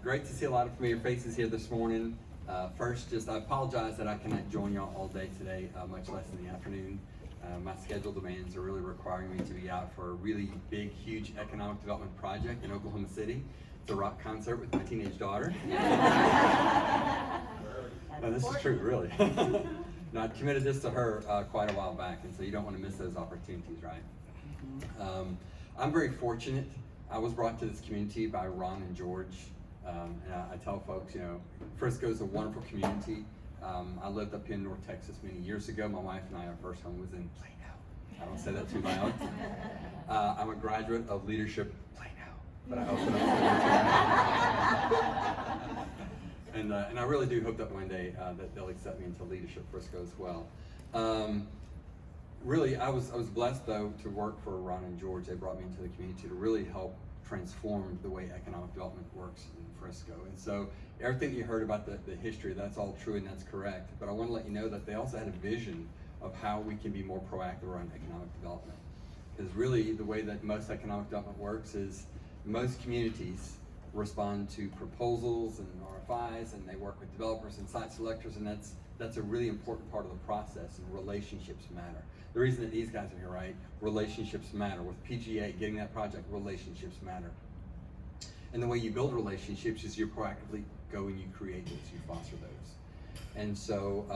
Great to see a lot of familiar faces here this morning. First, I apologize that I cannot join y'all all day today, much less in the afternoon. My schedule demands are really requiring me to be out for a really big, huge economic development project in Oklahoma City. It's a rock concert with my teenage daughter. No, this is true, really. No, I committed this to her quite a while back, and so you don't want to miss those opportunities, right? I'm very fortunate. I was brought to this community by Ron and George. And I tell folks, Frisco is a wonderful community. I lived up here in North Texas many years ago. My wife and I, our first home was in Plano. I don't say that too loud. I'm a graduate of leadership Plano, but I hope that and I really do hope that one day that they'll accept me into leadership Frisco as well. Really, I was blessed though to work for Ron and George. They brought me into the community to really help transform the way economic development works in Frisco. And so everything you heard about the history, that's all true and that's correct. But I want to let you know that they also had a vision of how we can be more proactive around economic development. Because really the way that most economic development works is most communities respond to proposals and RFIs, and they work with developers and site selectors, and that's a really important part of the process, and relationships matter. The reason that these guys are here, right? Relationships matter. With PGA, getting that project, relationships matter. And the way you build relationships is you proactively go and you create those, you foster those. And so,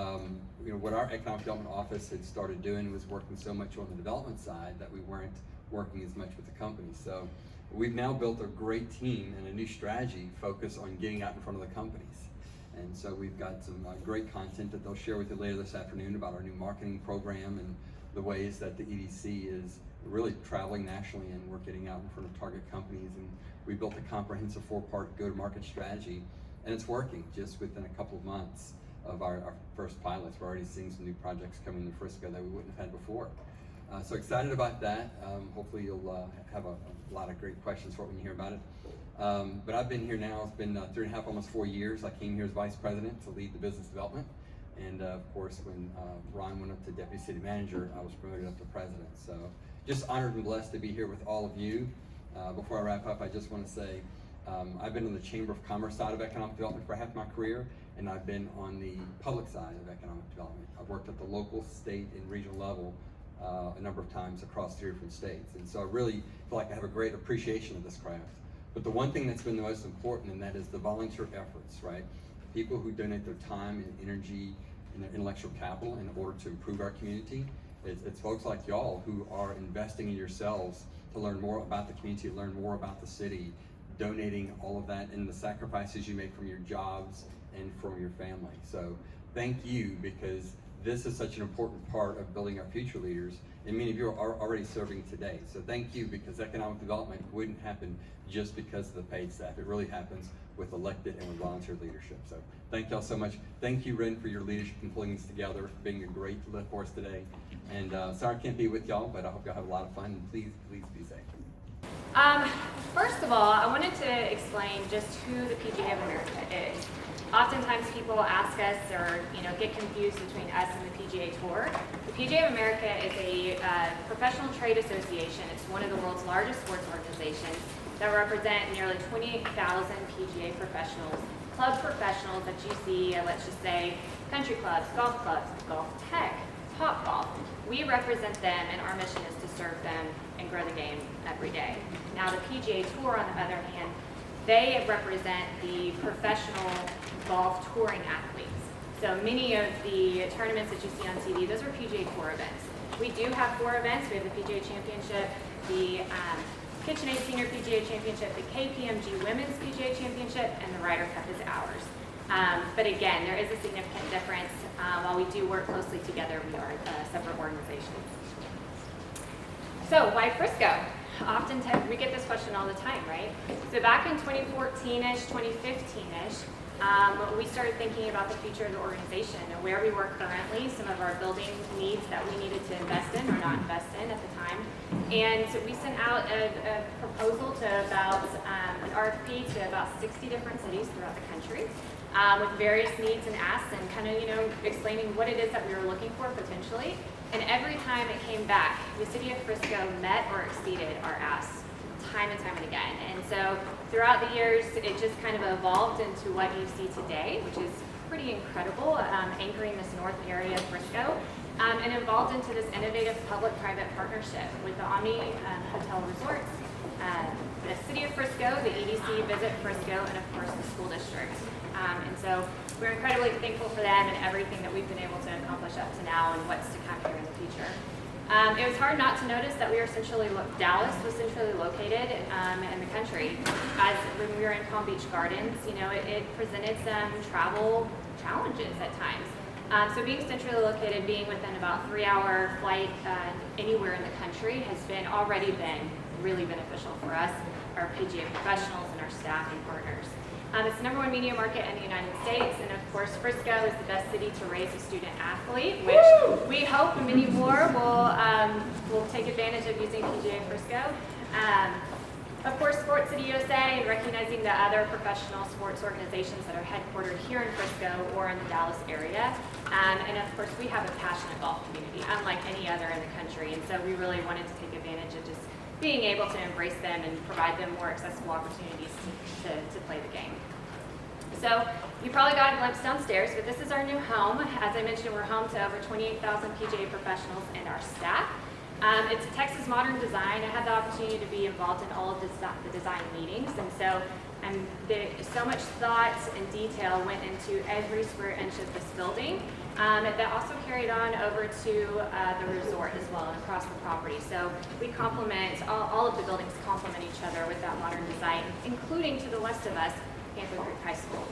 what our economic development office had started doing was working so much on the development side that we weren't working as much with the company. So we've now built a great team and a new strategy focused on getting out in front of the companies. And so we've got some great content that they'll share with you later this afternoon about our new marketing program and the ways that the EDC is really traveling nationally, and we're getting out in front of target companies. And we built a comprehensive 4-part go-to-market strategy, and it's working. Just within a couple of months of our first pilots, we're already seeing some new projects coming to Frisco that we wouldn't have had before. So excited about that. Hopefully you'll have a lot of great questions for it when you hear about it. But I've been here now, it's been 3.5, almost 4 years. I came here as vice president to lead the business development. And of course, when Ron went up to deputy city manager, I was promoted up to president. So just honored and blessed to be here with all of you. Before I wrap up, I just want to say, I've been on the Chamber of Commerce side of economic development for half my career, and I've been on the public side of economic development. I've worked at the local, state, and regional level a number of times across 3 different states. And so I really feel like I have a great appreciation of this craft. But the one thing that's been the most important, and that is the volunteer efforts, right? People who donate their time and energy and their intellectual capital in order to improve our community. It's folks like y'all who are investing in yourselves to learn more about the community, learn more about the city, donating all of that, and the sacrifices you make from your jobs and from your family. So thank you, because this is such an important part of building our future leaders, and many of you are already serving today. So thank you, because economic development wouldn't happen just because of the paid staff. It really happens with elected and with volunteer leadership. So thank y'all so much. Thank you, Ren, for your leadership in pulling this together, being a great lift for us today. And sorry I can't be with y'all, but I hope y'all have a lot of fun, and please be safe. First of all, I wanted to explain just who the PGA of America is. Oftentimes people ask us or get confused between us and the PGA Tour. The PGA of America is a professional trade association. It's one of the world's largest sports organizations that represent nearly 28,000 PGA professionals, club professionals that you see, let's just say country clubs, golf tech, Top Golf. We represent them, and our mission is to serve them and grow the game every day. Now the PGA Tour, on the other hand, they represent the professional golf touring athletes. So many of the tournaments that you see on TV, those are PGA Tour events. We do have 4 events. We have the PGA Championship, the KitchenAid Senior PGA Championship, the KPMG Women's PGA Championship, and the Ryder Cup is ours. But again, there is a significant difference. While we do work closely together, we are separate organizations. So why Frisco? Oftentimes we get this question all the time, right? So back in 2014-ish, 2015-ish, we started thinking about the future of the organization and where we were currently, some of our building needs that we needed to invest in or not invest in at the time. And we sent out a proposal to about, an RFP to about 60 different cities throughout the country with various needs and asks, and kind of, explaining what it is that we were looking for potentially. And every time it came back, the city of Frisco met or exceeded our asks. time and time and again. And so throughout the years, it just kind of evolved into what you see today, which is pretty incredible, anchoring this north area of Frisco, and evolved into this innovative public-private partnership with the Omni Hotel Resorts, the City of Frisco, the EDC Visit Frisco, and of course the school district. And so we're incredibly thankful for them and everything that we've been able to accomplish up to now and what's to come here in the future. It was hard not to notice that we are Dallas was centrally located in the country. As when we were in Palm Beach Gardens, it presented some travel challenges at times. So being centrally located, being within about 3-hour flight anywhere in the country has already been really beneficial for us, our PGA professionals, and our staff and partners. It's the #1 media market in the United States, and of course Frisco is the best city to raise a student athlete, which we hope many more will take advantage of using PGA Frisco. Of course, Sports City USA, and recognizing the other professional sports organizations that are headquartered here in Frisco or in the Dallas area. And of course, we have a passionate golf community, unlike any other in the country, and so we really wanted to take advantage of just being able to embrace them and provide them more accessible opportunities to play the game. So you probably got a glimpse downstairs, but this is our new home. As I mentioned, we're home to over 28,000 PGA professionals and our staff. It's a Texas modern design. I had the opportunity to be involved in all of the design meetings, and so so much thought and detail went into every square inch of this building. That also carried on over to the resort as well and across the property. So we complement, all of the buildings complement each other with that modern design, including to the west of us, Panther Creek High School.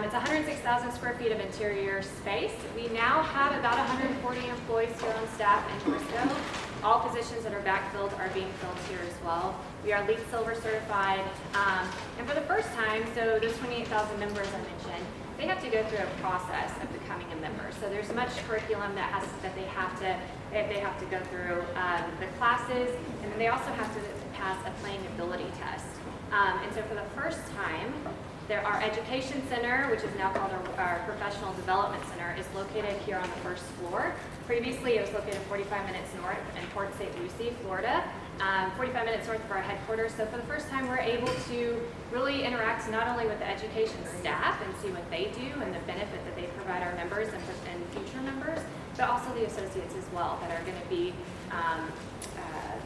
It's 106,000 square feet of interior space. We now have about 140 employees here on staff in Frisco. All positions that are backfilled are being filled here as well. We are LEED Silver certified. And for the first time, so those 28,000 members I mentioned, they have to go through a process of becoming a member. So there's much curriculum that they have to go through the classes, and then they also have to pass a playing ability test. And so for the first time, our education center, which is now called our professional development center, is located here on the first floor. Previously, it was located 45 minutes north in Port St. Lucie, Florida, 45 minutes north of our headquarters. So for the first time, we're able to really interact not only with the education staff and see what they do and the benefit that they provide our members and future members, but also the associates as well that are going to be,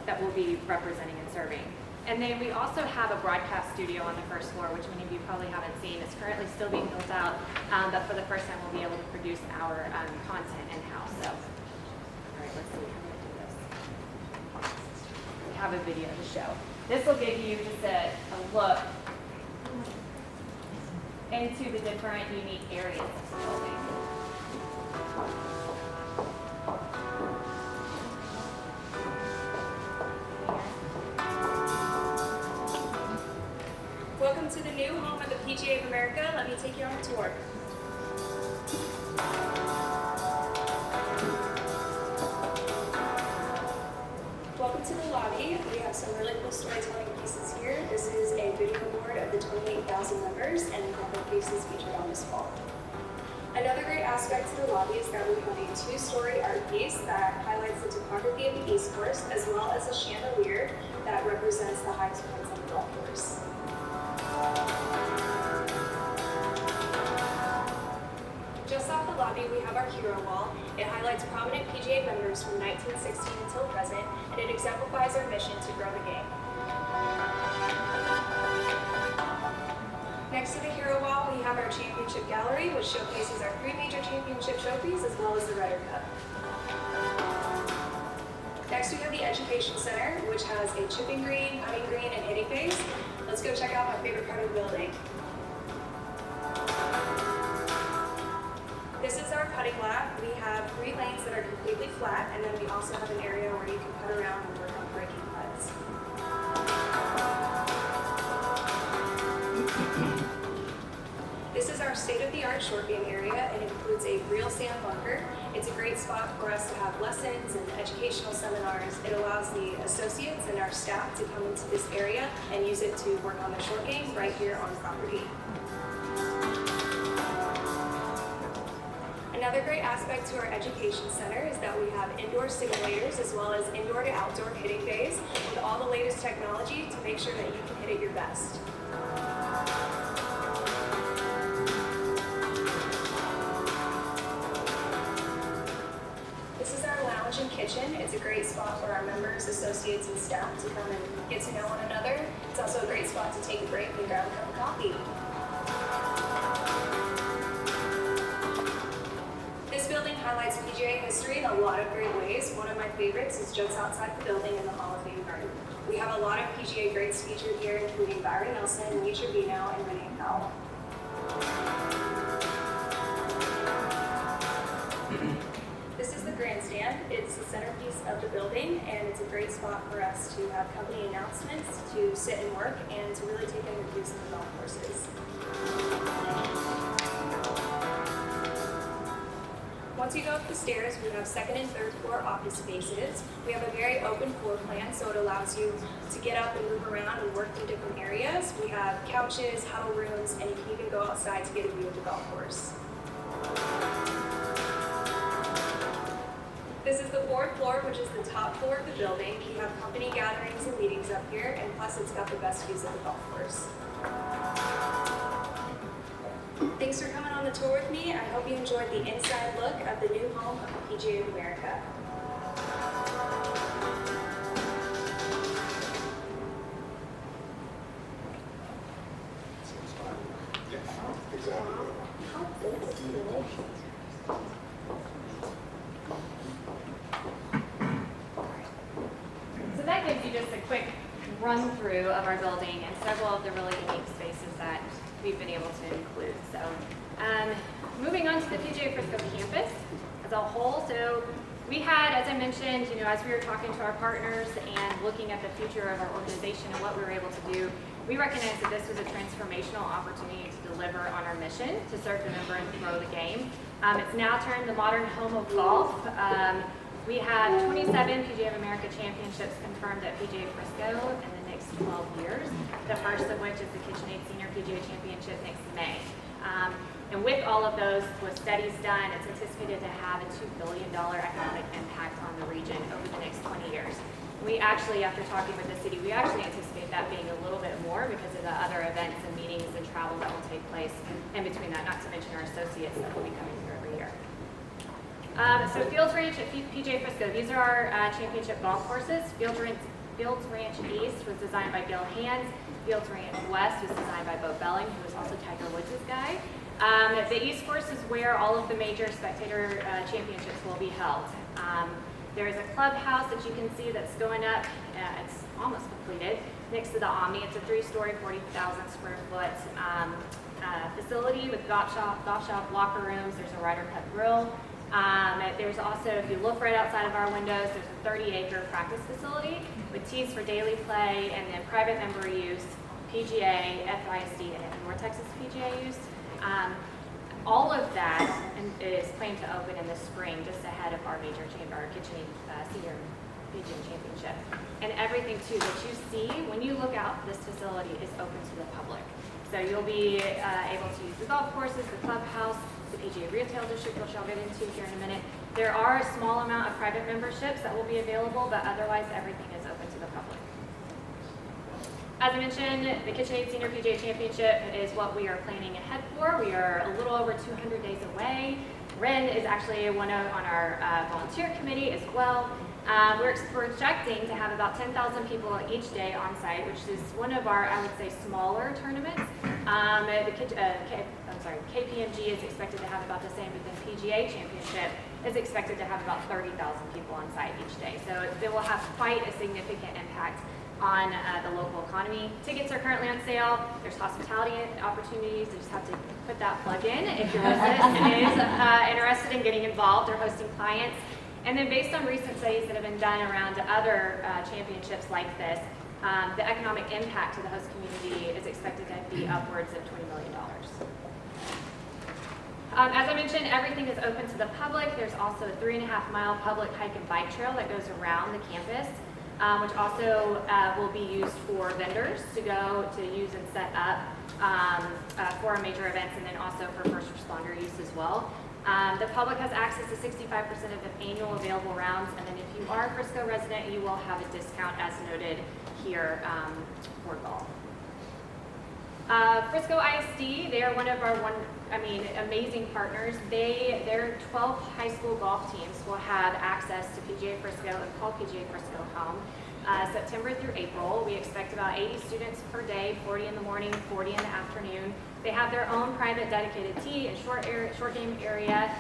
that will be representing and serving. And then we also have a broadcast studio on the first floor, which many of you probably haven't seen. It's currently still being built out, but for the first time we'll be able to produce our content in-house. So, all right, let's see how we're going to do this. We have a video to show. This will give you just a look into the different unique areas of the building. Welcome to the new home of the PGA of America. Let me take you on a tour. Welcome to the lobby. We have some really cool storytelling pieces here. This is a video board of the 28,000 members and a couple of pieces featured on this wall. Another great aspect to the lobby is that we have a 2-story art piece that highlights the topography of the East Course, as well as a chandelier that represents the highest points on the golf course. Just off the lobby, we have our hero wall. It highlights prominent PGA members from 1916 until present, and it exemplifies our mission to grow the game. Next to the hero wall, we have our championship gallery, which showcases our 3 major championship trophies, as well as the Ryder Cup. Next, we have the Education Center, which has a chipping green, putting green, and hitting base. Let's go check out my favorite part of the building. This is our putting lab. We have 3 lanes that are completely flat, and then we also have an area where you can putt around and work on breaking putts. This is our state-of-the-art short game area. It includes a real sand bunker. It's a great spot for us to have lessons and educational seminars. It allows the associates and our staff to come into this area and use it to work on their short game right here on property. Another great aspect to our education center is that we have indoor simulators as well as indoor to outdoor hitting bays with all the latest technology to make sure that you can hit it your best. This is our lounge and kitchen. It's a great spot for our members, associates, and staff to come and get to know one another. It's also a great spot to take a break and grab a cup of coffee. This building highlights PGA history in a lot of great ways. One of my favorites is just outside the building in the Hall of Fame garden. We have a lot of PGA greats featured here, including Byron Nelson, Lee Trevino, and Renee Powell. This is the grandstand. It's the centerpiece of the building, and it's a great spot for us to have company announcements, to sit and work, and to really take in the views of the golf courses. Once you go up the stairs, we have second and third floor office spaces. We have a very open floor plan, so it allows you to get up and move around and work in different areas. We have couches, huddle rooms, and you can even go outside to get a view of the golf course. This is the fourth floor, which is the top floor of the building. You have company gatherings and meetings up here, and plus it's got the best views of the golf course. Thanks for coming on the tour with me. I hope you enjoyed the inside look of the new home of the PGA of America. So that gives you just a quick run through of our building and several of the really unique spaces that we've been able to include. So moving on to the PGA Frisco campus as a whole. So we had, as I mentioned, as we were talking to our partners and looking at the future of our organization and what we were able to do, we recognized that this was a transformational opportunity to deliver on our mission to serve the member and grow the game. It's now turned the modern home of golf. We have 27 PGA of America championships confirmed at PGA Frisco in the next 12 years, the first of which is the KitchenAid Senior PGA Championship next May. And with all of those, with studies done, it's anticipated to have a $2 billion economic impact on the region over the next 20 years. We actually, after talking with the city, we actually anticipate that being a little bit more because of the other events and meetings and travel that will take place in between that, not to mention our associates that will be coming here every year. So Fields Ranch at PGA Frisco, these are our championship golf courses. Fields Ranch East was designed by Gil Hands. Fields Ranch West was designed by Bo Belling, who was also Tiger Woods' guy. The East course is where all of the major spectator championships will be held. There is a clubhouse that you can see that's going up. It's almost completed next to the Omni. It's a 3-story, 40,000 square foot facility with golf shop, locker rooms. There's a Ryder Cup grill. There's also, if you look right outside of our windows, there's a 30-acre practice facility with tees for daily play and then private member use, PGA, FISD, and North Texas PGA use. All of that is planned to open in the spring, just ahead of our major KitchenAid Senior PGA Championship. And everything too that you see when you look out, this facility is open to the public. So you'll be able to use the golf courses, the clubhouse, the PGA Retail District, which I'll get into here in a minute. There are a small amount of private memberships that will be available, but otherwise everything is open to the public. As I mentioned, the KitchenAid Senior PGA Championship is what we are planning ahead for. We are a little over 200 days away. Ren is actually on our volunteer committee as well. We're projecting to have about 10,000 people each day on site, which is one of our, I would say, smaller tournaments. KPMG is expected to have about the same, but the PGA Championship is expected to have about 30,000 people on site each day. So it will have quite a significant impact on the local economy. Tickets are currently on sale. There's hospitality opportunities. You just have to put that plug in if your business is interested in getting involved or hosting clients. And then based on recent studies that have been done around other championships like this, the economic impact to the host community is expected to be upwards of $20 million. As I mentioned, everything is open to the public. There's also a 3.5-mile public hike and bike trail that goes around the campus, which also will be used for vendors to go to use and set up for our major events, and then also for first responder use as well. The public has access to 65% of the annual available rounds, and then if you are a Frisco resident, you will have a discount as noted here for golf. Frisco ISD, they are one of our amazing partners. Their 12 high school golf teams will have access to PGA Frisco and call PGA Frisco home. September through April, we expect about 80 students per day, 40 in the morning, 40 in the afternoon. They have their own private dedicated tee and short game area.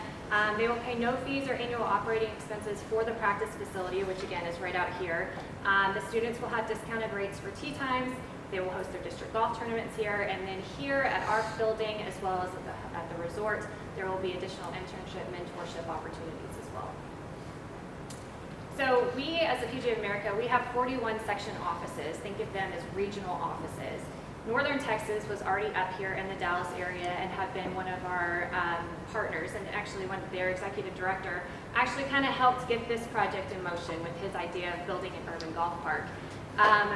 They will pay no fees or annual operating expenses for the practice facility, which again is right out here. The students will have discounted rates for tee times. They will host their district golf tournaments here, and then here at our building, as well as at the resort, there will be additional internship, mentorship opportunities as well. So we, as the PGA of America, we have 41 section offices. Think of them as regional offices. Northern Texas was already up here in the Dallas area and have been one of our partners, and actually their executive director actually kind of helped get this project in motion with his idea of building an urban golf park.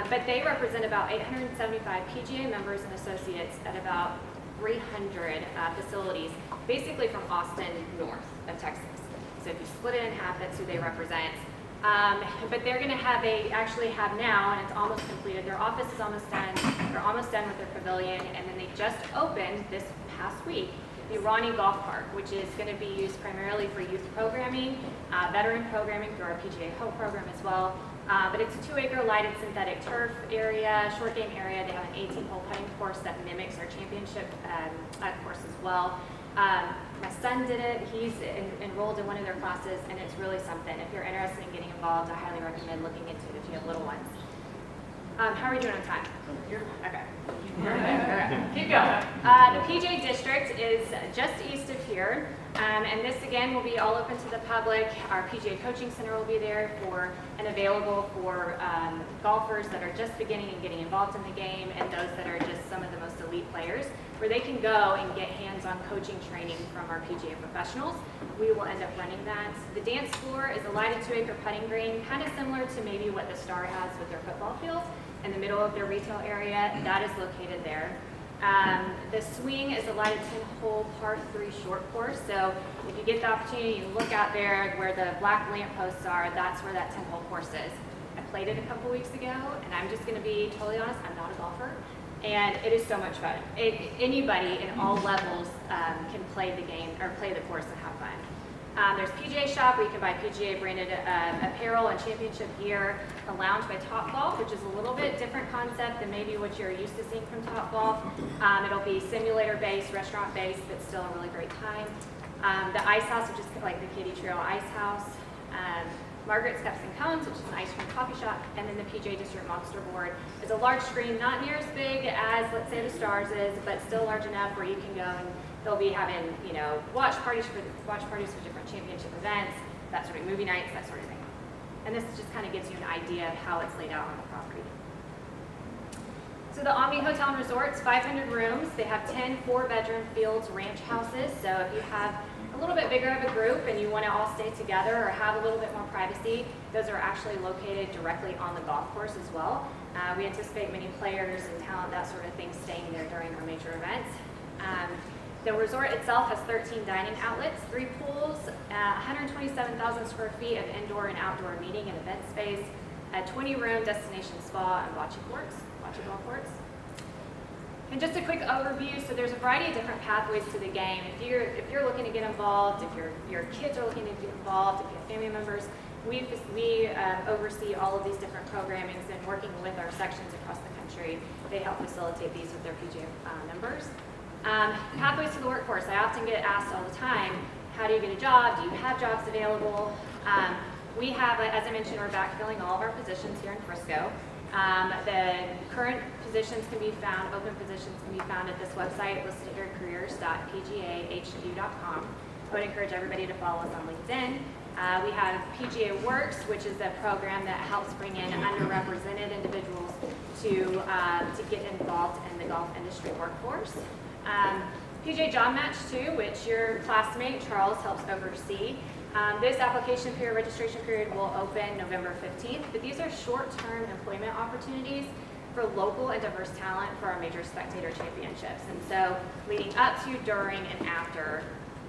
But they represent about 875 PGA members and associates at about 300 facilities, basically from Austin north of Texas. So if you split it in half, that's who they represent. But they're going to have, they actually have now, and it's almost completed, their office is almost done, they're almost done with their pavilion, and then they just opened this past week the Ronnie Golf Park, which is going to be used primarily for youth programming, veteran programming through our PGA Hope program as well. But it's a 2-acre lighted synthetic turf area, short game area. They have an 18-hole putting course that mimics our championship course as well. My son did it. He's enrolled in one of their classes, and it's really something. If you're interested in getting involved, I highly recommend looking into it if you have little ones. How are we doing on time? Okay. Keep going. The PJ District is just east of here, and this again will be all open to the public. Our PGA Coaching Center will be there and available for golfers that are just beginning and getting involved in the game, and those that are just some of the most elite players, where they can go and get hands-on coaching training from our PGA professionals. We will end up running that. The dance floor is a lighted 2-acre putting green, kind of similar to maybe what the Star has with their football fields, in the middle of their retail area. That is located there. The swing is a lighted 10-hole par 3 short course. So if you get the opportunity, you look out there where the black lampposts are, that's where that 10-hole course is. I played it a couple weeks ago, and I'm just going to be totally honest, I'm not a golfer, and it is so much fun. Anybody in all levels can play the game or play the course and have fun. There's PGA Shop where you can buy PGA branded apparel and championship gear. A Lounge by Topgolf, which is a little bit different concept than maybe what you're used to seeing from Topgolf. It'll be simulator-based, restaurant-based, but still a really great time. The Ice House, which is like the Katy Trail Ice House. Margaret's Cups and Cones, which is an ice cream coffee shop. And then the PGA District Monster Board is a large screen, not near as big as, let's say, the Stars is, but still large enough where you can go and they'll be having, watch parties for different championship events, that sort of movie nights, that sort of thing. And this just kind of gives you an idea of how it's laid out on the property. So the Omni Hotel and Resorts, 500 rooms. They have 10 4-bedroom fields ranch houses. So if you have a little bit bigger of a group and you want to all stay together or have a little bit more privacy, those are actually located directly on the golf course as well. We anticipate many players and talent, that sort of thing, staying there during our major events. The resort itself has 13 dining outlets, 3 pools, 127,000 square feet of indoor and outdoor meeting and event space, a 20-room destination spa and bocce ball courts. And just a quick overview, so there's a variety of different pathways to the game. If you're looking to get involved, if your kids are looking to get involved, if you have family members, we oversee all of these different programmings, and working with our sections across the country, they help facilitate these with their PGA members. Pathways to the workforce. I often get asked all the time, how do you get a job? Do you have jobs available? We have, as I mentioned, we're backfilling all of our positions here in Frisco. The current positions can be found, open positions can be found at this website listed here, careers.pgahq.com. I would encourage everybody to follow us on LinkedIn. We have PGA Works, which is a program that helps bring in underrepresented individuals to get involved in the golf industry workforce. PGA Job Match 2, which your classmate Charles helps oversee. This application period, registration period, will open November 15th, but these are short-term employment opportunities for local and diverse talent for our major spectator championships. And so leading up to, during, and after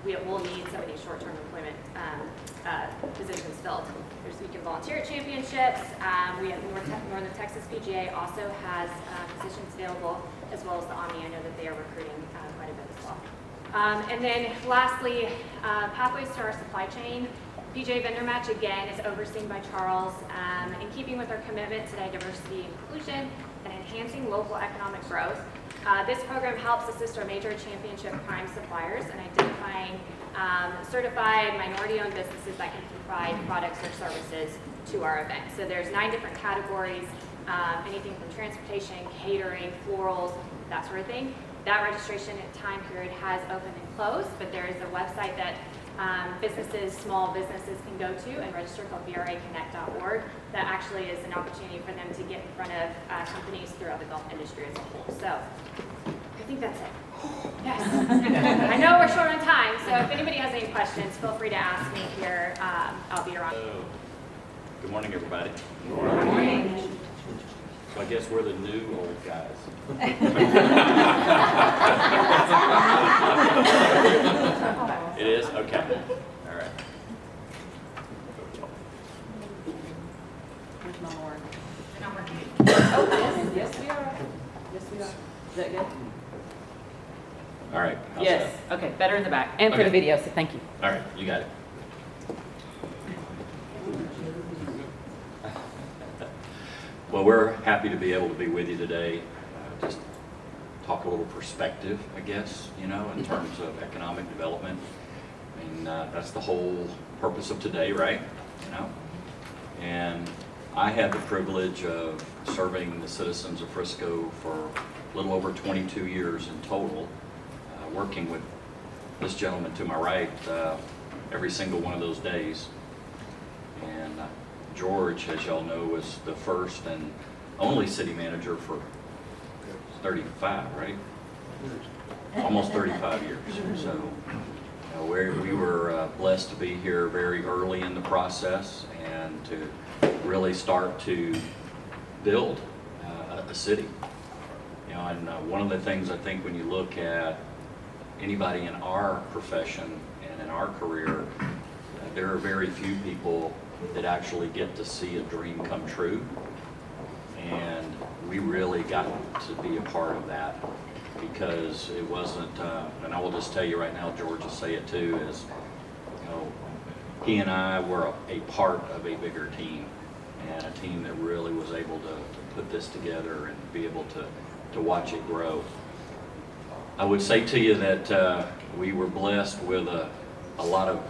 we will need some of these short-term employment positions filled. You can volunteer at championships. We have Northern Texas PGA also has positions available, as well as the Omni. I know that they are recruiting quite a bit as well. And then lastly, pathways to our supply chain. PGA Vendor Match, again, is overseen by Charles. In keeping with our commitment to diversity and inclusion and enhancing local economic growth, this program helps assist our major championship prime suppliers in identifying certified minority-owned businesses that can provide products or services to our event. So there's 9 different categories, anything from transportation, catering, florals, that sort of thing. That registration time period has opened and closed, but there is a website that small businesses can go to and register called vraconnect.org. That actually is an opportunity for them to get in front of companies throughout the golf industry as a whole. So I think that's it. Yes. I know we're short on time, so if anybody has any questions, feel free to ask me here. I'll be around. Good morning, everybody. Good morning. So I guess we're the new old guys. It is? Okay. All right. Where's my word? Oh, Yes, we are. Yes, we are. Is that good? All right. How's Yes. Okay, better in the back. And for Okay. the video, so thank you. that? All right, you got it. Well, we're happy to be able to be with you today. Just talk a little perspective, I guess, in terms of economic development. I mean, that's the whole purpose of today, right? And I had the privilege of serving the citizens of Frisco for a little over 22 years in total, working with this gentleman to my right every single one of those days. And George, as y'all know, was the first and only city manager for 35, right? Almost 35 years. So we were blessed to be here very early in the process and to really start to build a city. And one of the things I think when you look at anybody in our profession and in our career, there are very few people that actually get to see a dream come true. And we really got to be a part of that because it wasn't, and I will just tell you right now, George will say it too, is, he and I were a part of a bigger team and a team that really was able to put this together and be able to watch it grow. I would say to you that we were blessed with a lot of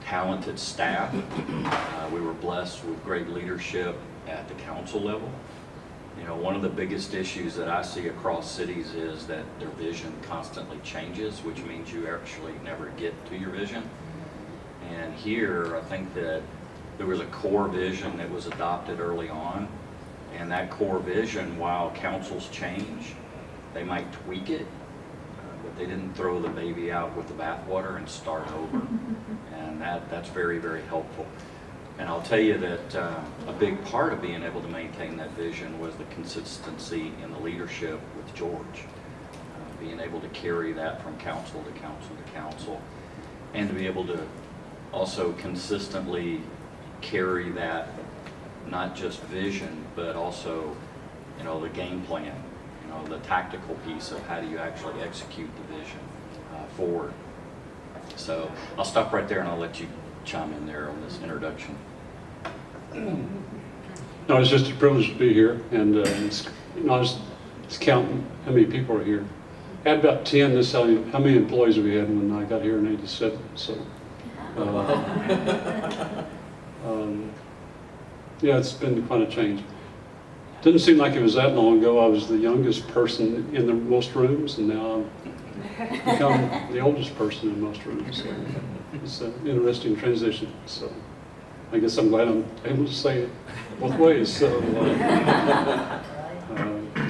talented staff. We were blessed with great leadership at the council level. One of the biggest issues that I see across cities is that their vision constantly changes, which means you actually never get to your vision. And here, I think that there was a core vision that was adopted early on. And that core vision, while councils change, they might tweak it, but they didn't throw the baby out with the bathwater and start over. And that's very, very helpful. And I'll tell you that a big part of being able to maintain that vision was the consistency in the leadership with George. Being able to carry that from council to council to council, and to be able to also consistently carry that, not just vision, but also, the game plan, the tactical piece of how do you actually execute the vision forward. So I'll stop right there and I'll let you chime in there on this introduction. No, it's just a privilege to be here, and it's counting how many people are here. I had about 10. This how many employees we had when I got here in '87. So, yeah, it's been quite a change. Didn't seem like it was that long ago. I was the youngest person in the most rooms, and now I've become the oldest person in most rooms. So it's an interesting transition. So I guess I'm glad I'm able to say it both ways. So,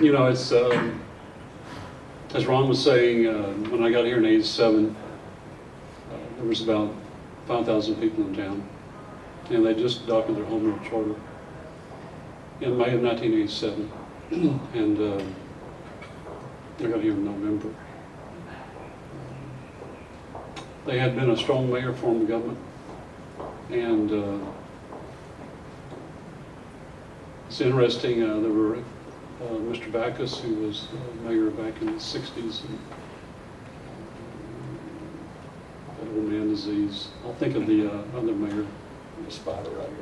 it's as Ron was saying, when I got here in '87, there was about 5,000 people in town, and they just adopted their home rule charter in May of 1987, and I got here in November. they had been a strong mayor form of government. And it's interesting, there were Mr. Backus, who was mayor back in the 60s, and that old man disease. I'll think of the other mayor, the spider right here.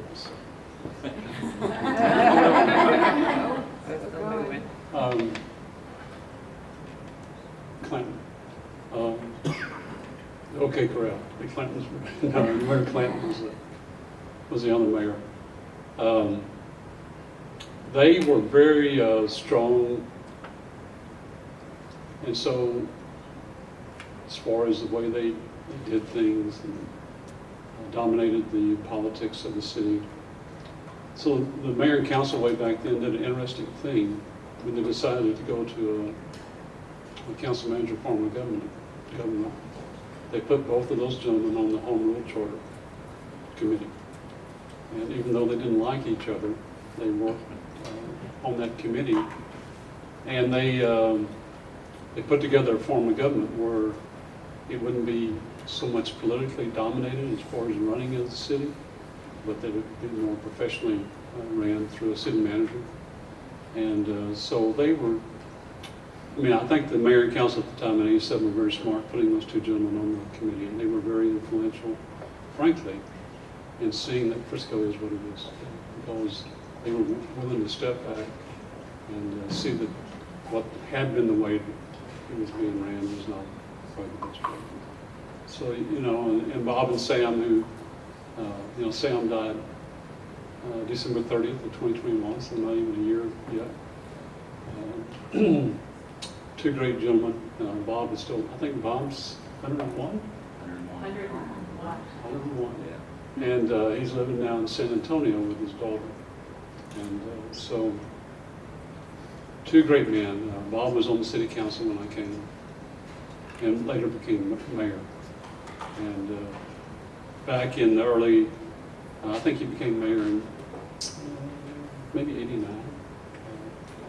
Clinton. Okay, correct. The Clintons, no, Mayor Clinton was the other mayor. They were very strong, and so as far as the way they did things and dominated the politics of the city. So the mayor and council way back then did an interesting thing when they decided to go to a council manager form of government. They put both of those gentlemen on the Home Rule Charter Committee. And even though they didn't like each other, they worked on that committee. And they put together a form of government where it wouldn't be so much politically dominated as far as running of the city, but that it would be more professionally ran through a city manager. And so they were, I mean, I think the mayor and council at the time in '87 were very smart putting those two gentlemen on the committee, and they were very influential, frankly, in seeing that Frisco is what it is, because they were willing to step back and see that what had been the way it was being ran was not quite the best way. So, you know, and Bob and Sam, who, you know, Sam died December 30th of 2021, so not even a year yet. Two great gentlemen. Bob is still, I think Bob's 101? 101. Yeah. And he's living now in San Antonio with his daughter. And so, two great men. Bob was on the city council when I came, and later became mayor. And back in the early, I think he became mayor in maybe '89.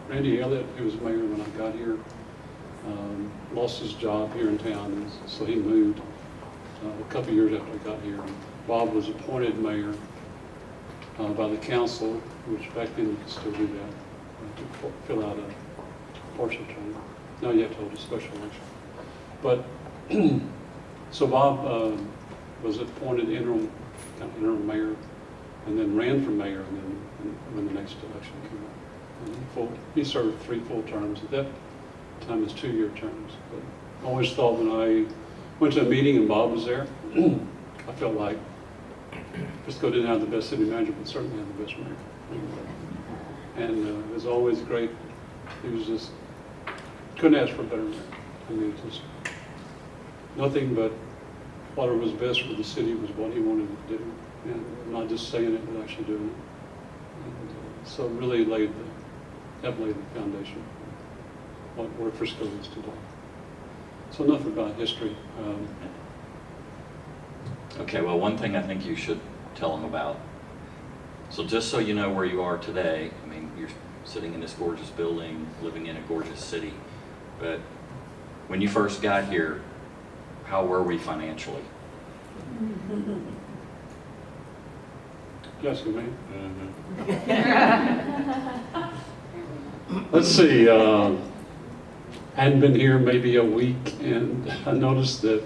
Randy Elliott, who was mayor when I got here, lost his job here in town, and so he moved a couple of years after I got here. Bob was appointed mayor by the council, which back then you could still do that, to fill out a partial term. Now you have to hold a special election. But so Bob was appointed interim mayor, and then ran for mayor, and then when the next election came up. And he served 3 full terms. At that time, it was 2-year terms. But I always thought when I went to a meeting and Bob was there, I felt like Frisco didn't have the best city manager, but certainly had the best mayor. And it was always great. He was just, couldn't ask for a better mayor. I mean, just nothing but whatever was best for the city was what he wanted to do. And not just saying it, but actually doing it. And so it really helped lay the foundation for where Frisco is today. So enough about history. Okay, well, one thing I think you should tell them about. So just so you know where you are today, I mean, you're sitting in this gorgeous building, living in a gorgeous city, but when you first got here, how were we financially? Yes, me. Let's see. I hadn't been here maybe a week, and I noticed that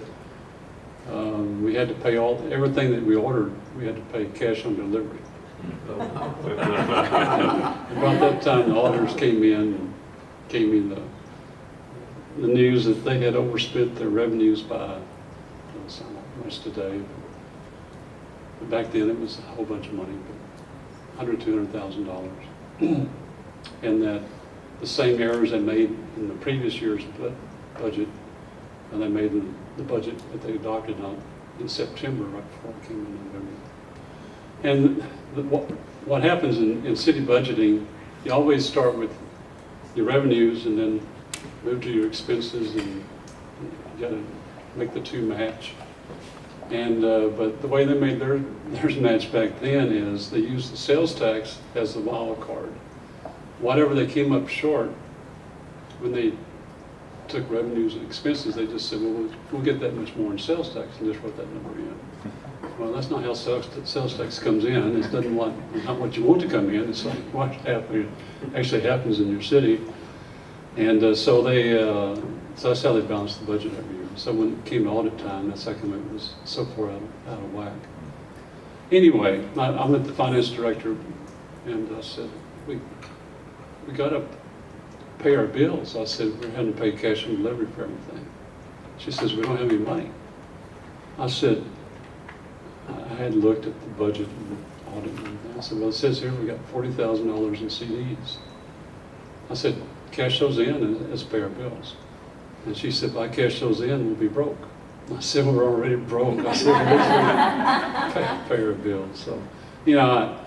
we had to pay everything that we ordered. We had to pay cash on delivery. About that time, the auditors came in and gave me the news that they had overspent their revenues by so much today. But back then, it was a whole bunch of money, $200,000, and that the same errors they made in the previous year's budget, and they made in the budget that they adopted in September, right before it came in November. And what happens in city budgeting, you always start with your revenues and then move to your expenses, and you got to make the two match. And but the way they made theirs match back then is they used the sales tax as the wild card. Whatever they came up short, when they took revenues and expenses, they just said, well, we'll get that much more in sales tax, and just wrote that number in. Well, that's not how sales tax comes in. It doesn't it's not what you want to come in. It's like what actually happens in your city. And so that's how they balance the budget every year. So when it came to audit time, that's how come it was so far out of whack. Anyway, I met the finance director, and I said, we got to pay our bills. I said, we're having to pay cash on delivery for everything. She says, we don't have any money. I said, I had looked at the budget and audit and everything. I said, well, it says here we got $40,000 in CDs. I said, cash those in and let's pay our bills. And she said, if I cash those in, we'll be broke. I said, we're already broke. I said, we're pay our bills. So, you know,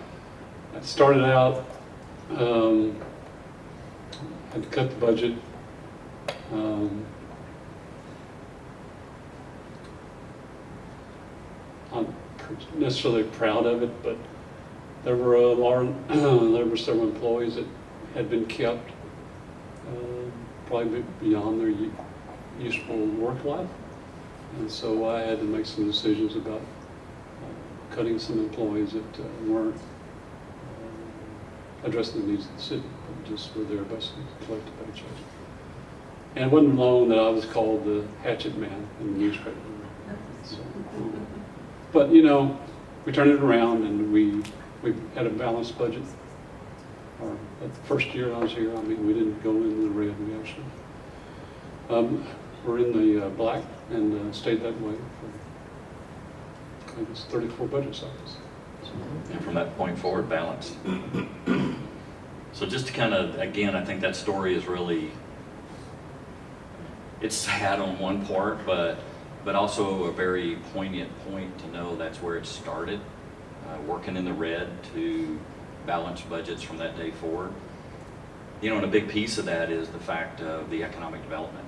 I started out, had to cut the budget. I'm necessarily proud of it, but there were several employees that had been kept probably beyond their useful work life, and so I had to make some decisions about cutting some employees that weren't addressing the needs of the city, but just were there basically to collect a paycheck. And it wasn't long that I was called the hatchet man in the newspaper. So, but you know, we turned it around, and we had a balanced budget. Or the first year I was here, I mean, we didn't go in the red. We actually we're in the black, and stayed that way for I guess 34 budget cycles. And from that point forward, balanced. So just to kind of, again, I think that story is really, it's sad on one part, but also a very poignant point to know that's where it started, working in the red to balance budgets from that day forward. You know, and a big piece of that is the fact of the economic development.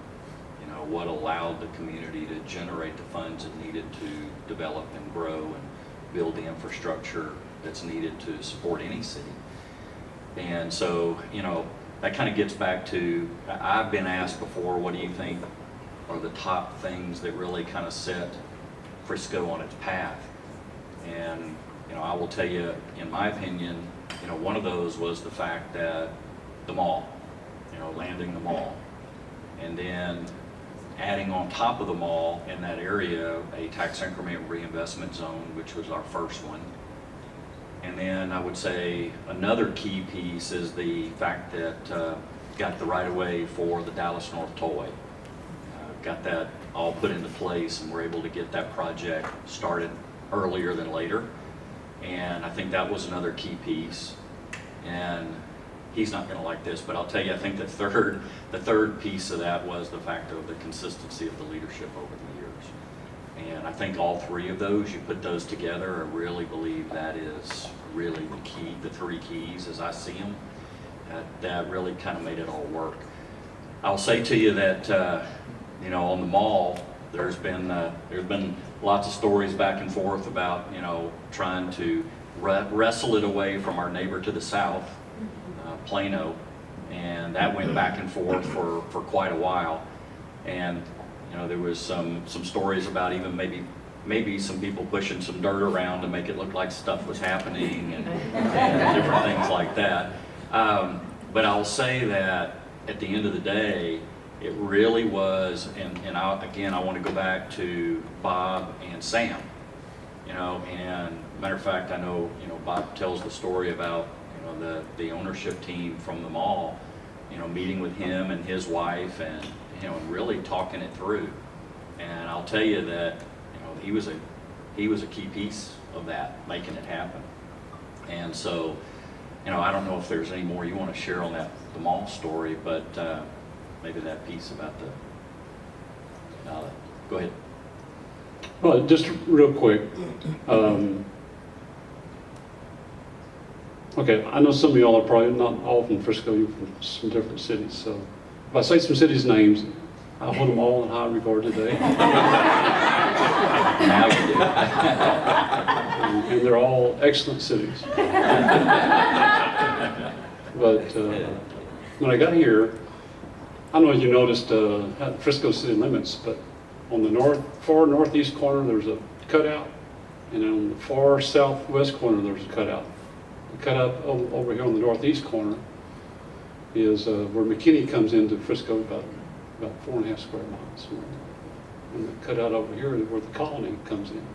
You know, what allowed the community to generate the funds it needed to develop and grow and build the infrastructure that's needed to support any city. And so, you know, that kind of gets back to, I've been asked before, what do you think are the top things that really kind of set Frisco on its path? And, you know, I will tell you, in my opinion, you know, one of those was the fact that the mall, you know, landing the mall, and then adding on top of the mall in that area a tax increment reinvestment zone, which was our first one. And then I would say another key piece is the fact that got the right of way for the Dallas North Tollway. Got that all put into place, and we're able to get that project started earlier than later. And I think that was another key piece. And he's not going to like this, but I'll tell you, I think the third piece of that was the fact of the consistency of the leadership over the years. And I think all three of those, you put those together, I really believe that is really the key, the three keys as I see them, that really kind of made it all work. I'll say to you that, you know, on the mall, there's been lots of stories back and forth about, you know, trying to wrestle it away from our neighbor to the south, Plano, and that went back and forth for quite a while. And you know, there was some stories about even maybe some people pushing some dirt around to make it look like stuff was happening and different things like that. But I'll say that at the end of the day, it really was, and I want to go back to Bob and Sam. You know, and matter of fact, I know, you know, Bob tells the story about, you know, the ownership team from the mall, you know, meeting with him and his wife, and you know, and really talking it through. And I'll tell you that, you know, he was a key piece of that, making it happen. And so, you know, I don't know if there's any more you want to share on the mall story, but maybe that piece about go ahead. Well, just real quick. Okay, I know some of y'all are probably not all from Frisco, you're from some different cities. So if I say some cities' names, I hold them all in high regard today. Now you do. And they're all excellent cities. But when I got here, I don't know if you noticed Frisco city limits, but on the far northeast corner, there's a cutout, and on the far southwest corner, there's a cutout. The cutout over here on the northeast corner is where McKinney comes into Frisco, about 4.5 square miles. And the cutout over here is where the colony comes in.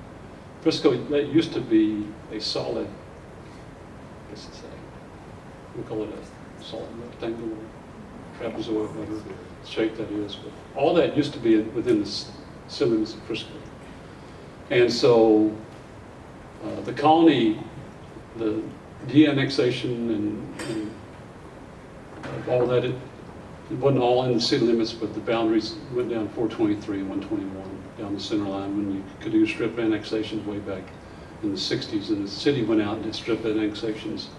Frisco, that used to be a solid, we call it a solid rectangular trapezoid, whatever shape that is. But all that used to be within the city limits of Frisco. And so the colony, the de-annexation and all that, it wasn't all in the city limits, but the boundaries went down 423 and 121 down the center line when you could do strip annexations way back in the 60s. And the city went out and did strip annexations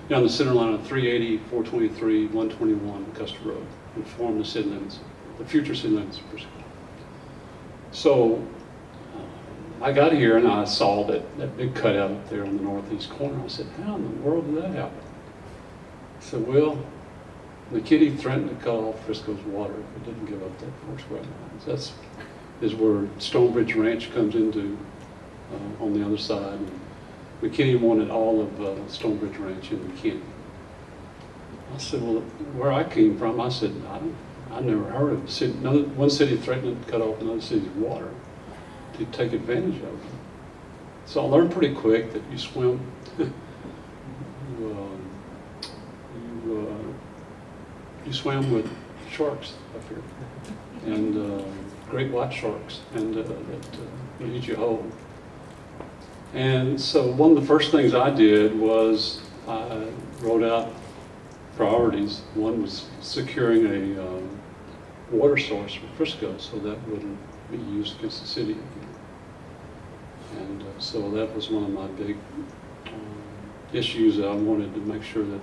down the center line of 380, 423, 121 Custer Road and formed the city limits, the future city limits of Frisco. So I got here and I saw that big cutout up there on the northeast corner. I said, how in the world did that happen? I said, well, McKinney threatened to cut off Frisco's water if it didn't give up that 4 square miles. That's is where Stonebridge Ranch comes into on the other side. And McKinney wanted all of Stonebridge Ranch in McKinney. I said, well, where I came from, I said, I never heard of city, one city threatening to cut off another city's water to take advantage of it. So I learned pretty quick that you swim, you swam with sharks up here, and great white sharks, and that eat you whole. And so one of the first things I did was I wrote out priorities. One was securing a water source for Frisco so that wouldn't be used against the city again. And so that was one of my big issues that I wanted to make sure that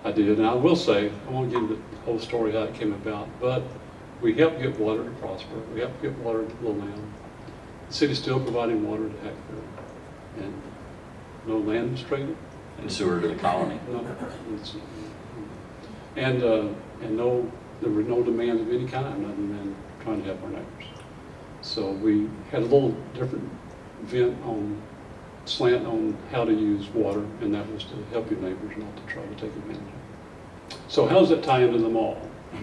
I did. And I will say, I won't give the whole story how it came about, but we helped get water to Prosper. We helped get water to Little Land. The city's still providing water to Hackberry. And no land was traded. And sewer to the colony. No, and no, there were no demands of any kind other than trying to help our neighbors. So we had a little different slant on how to use water, and that was to help your neighbors, not to try to take advantage of it. So how does that tie into the mall?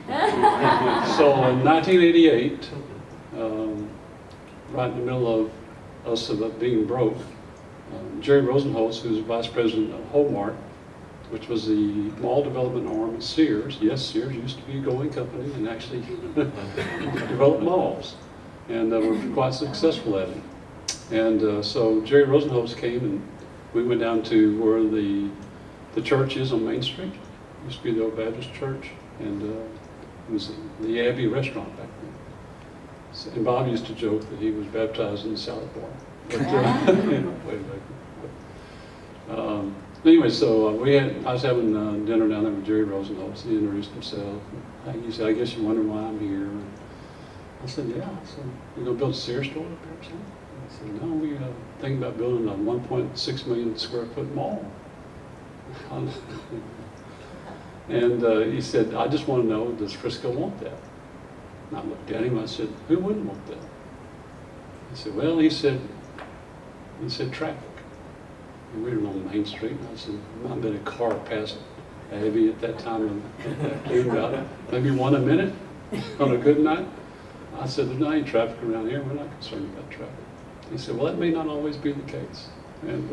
So in 1988, right in the middle of us being broke, Jerry Rosenholz, who's vice president of Hobart, which was the mall development arm at Sears. Yes, Sears used to be a going company and actually developed malls, and were quite successful at it. And so Jerry Rosenholz came, and we went down to where the church is on Main Street. It used to be the Old Baptist Church, and it was the Abbey restaurant back then. So, and Bob used to joke that he was baptized in the salad bar. But, way back. Anyway, so I was having dinner down there with Jerry Rosenholz. He introduced himself. He said, I guess you wonder why I'm here. And I said, yeah. So you're going to build a Sears store up here or something? I said, no, we thinking about building a 1.6 million square foot mall. And he said, I just want to know, does Frisco want that? And I looked at him, I said, who wouldn't want that? He said, well, he said traffic. And we were on Main Street, and I said, I bet a car passed Abbey at that time, about maybe one a minute on a good night. I said, there's not any traffic around here, we're not concerned about traffic. He said, well, that may not always be the case. And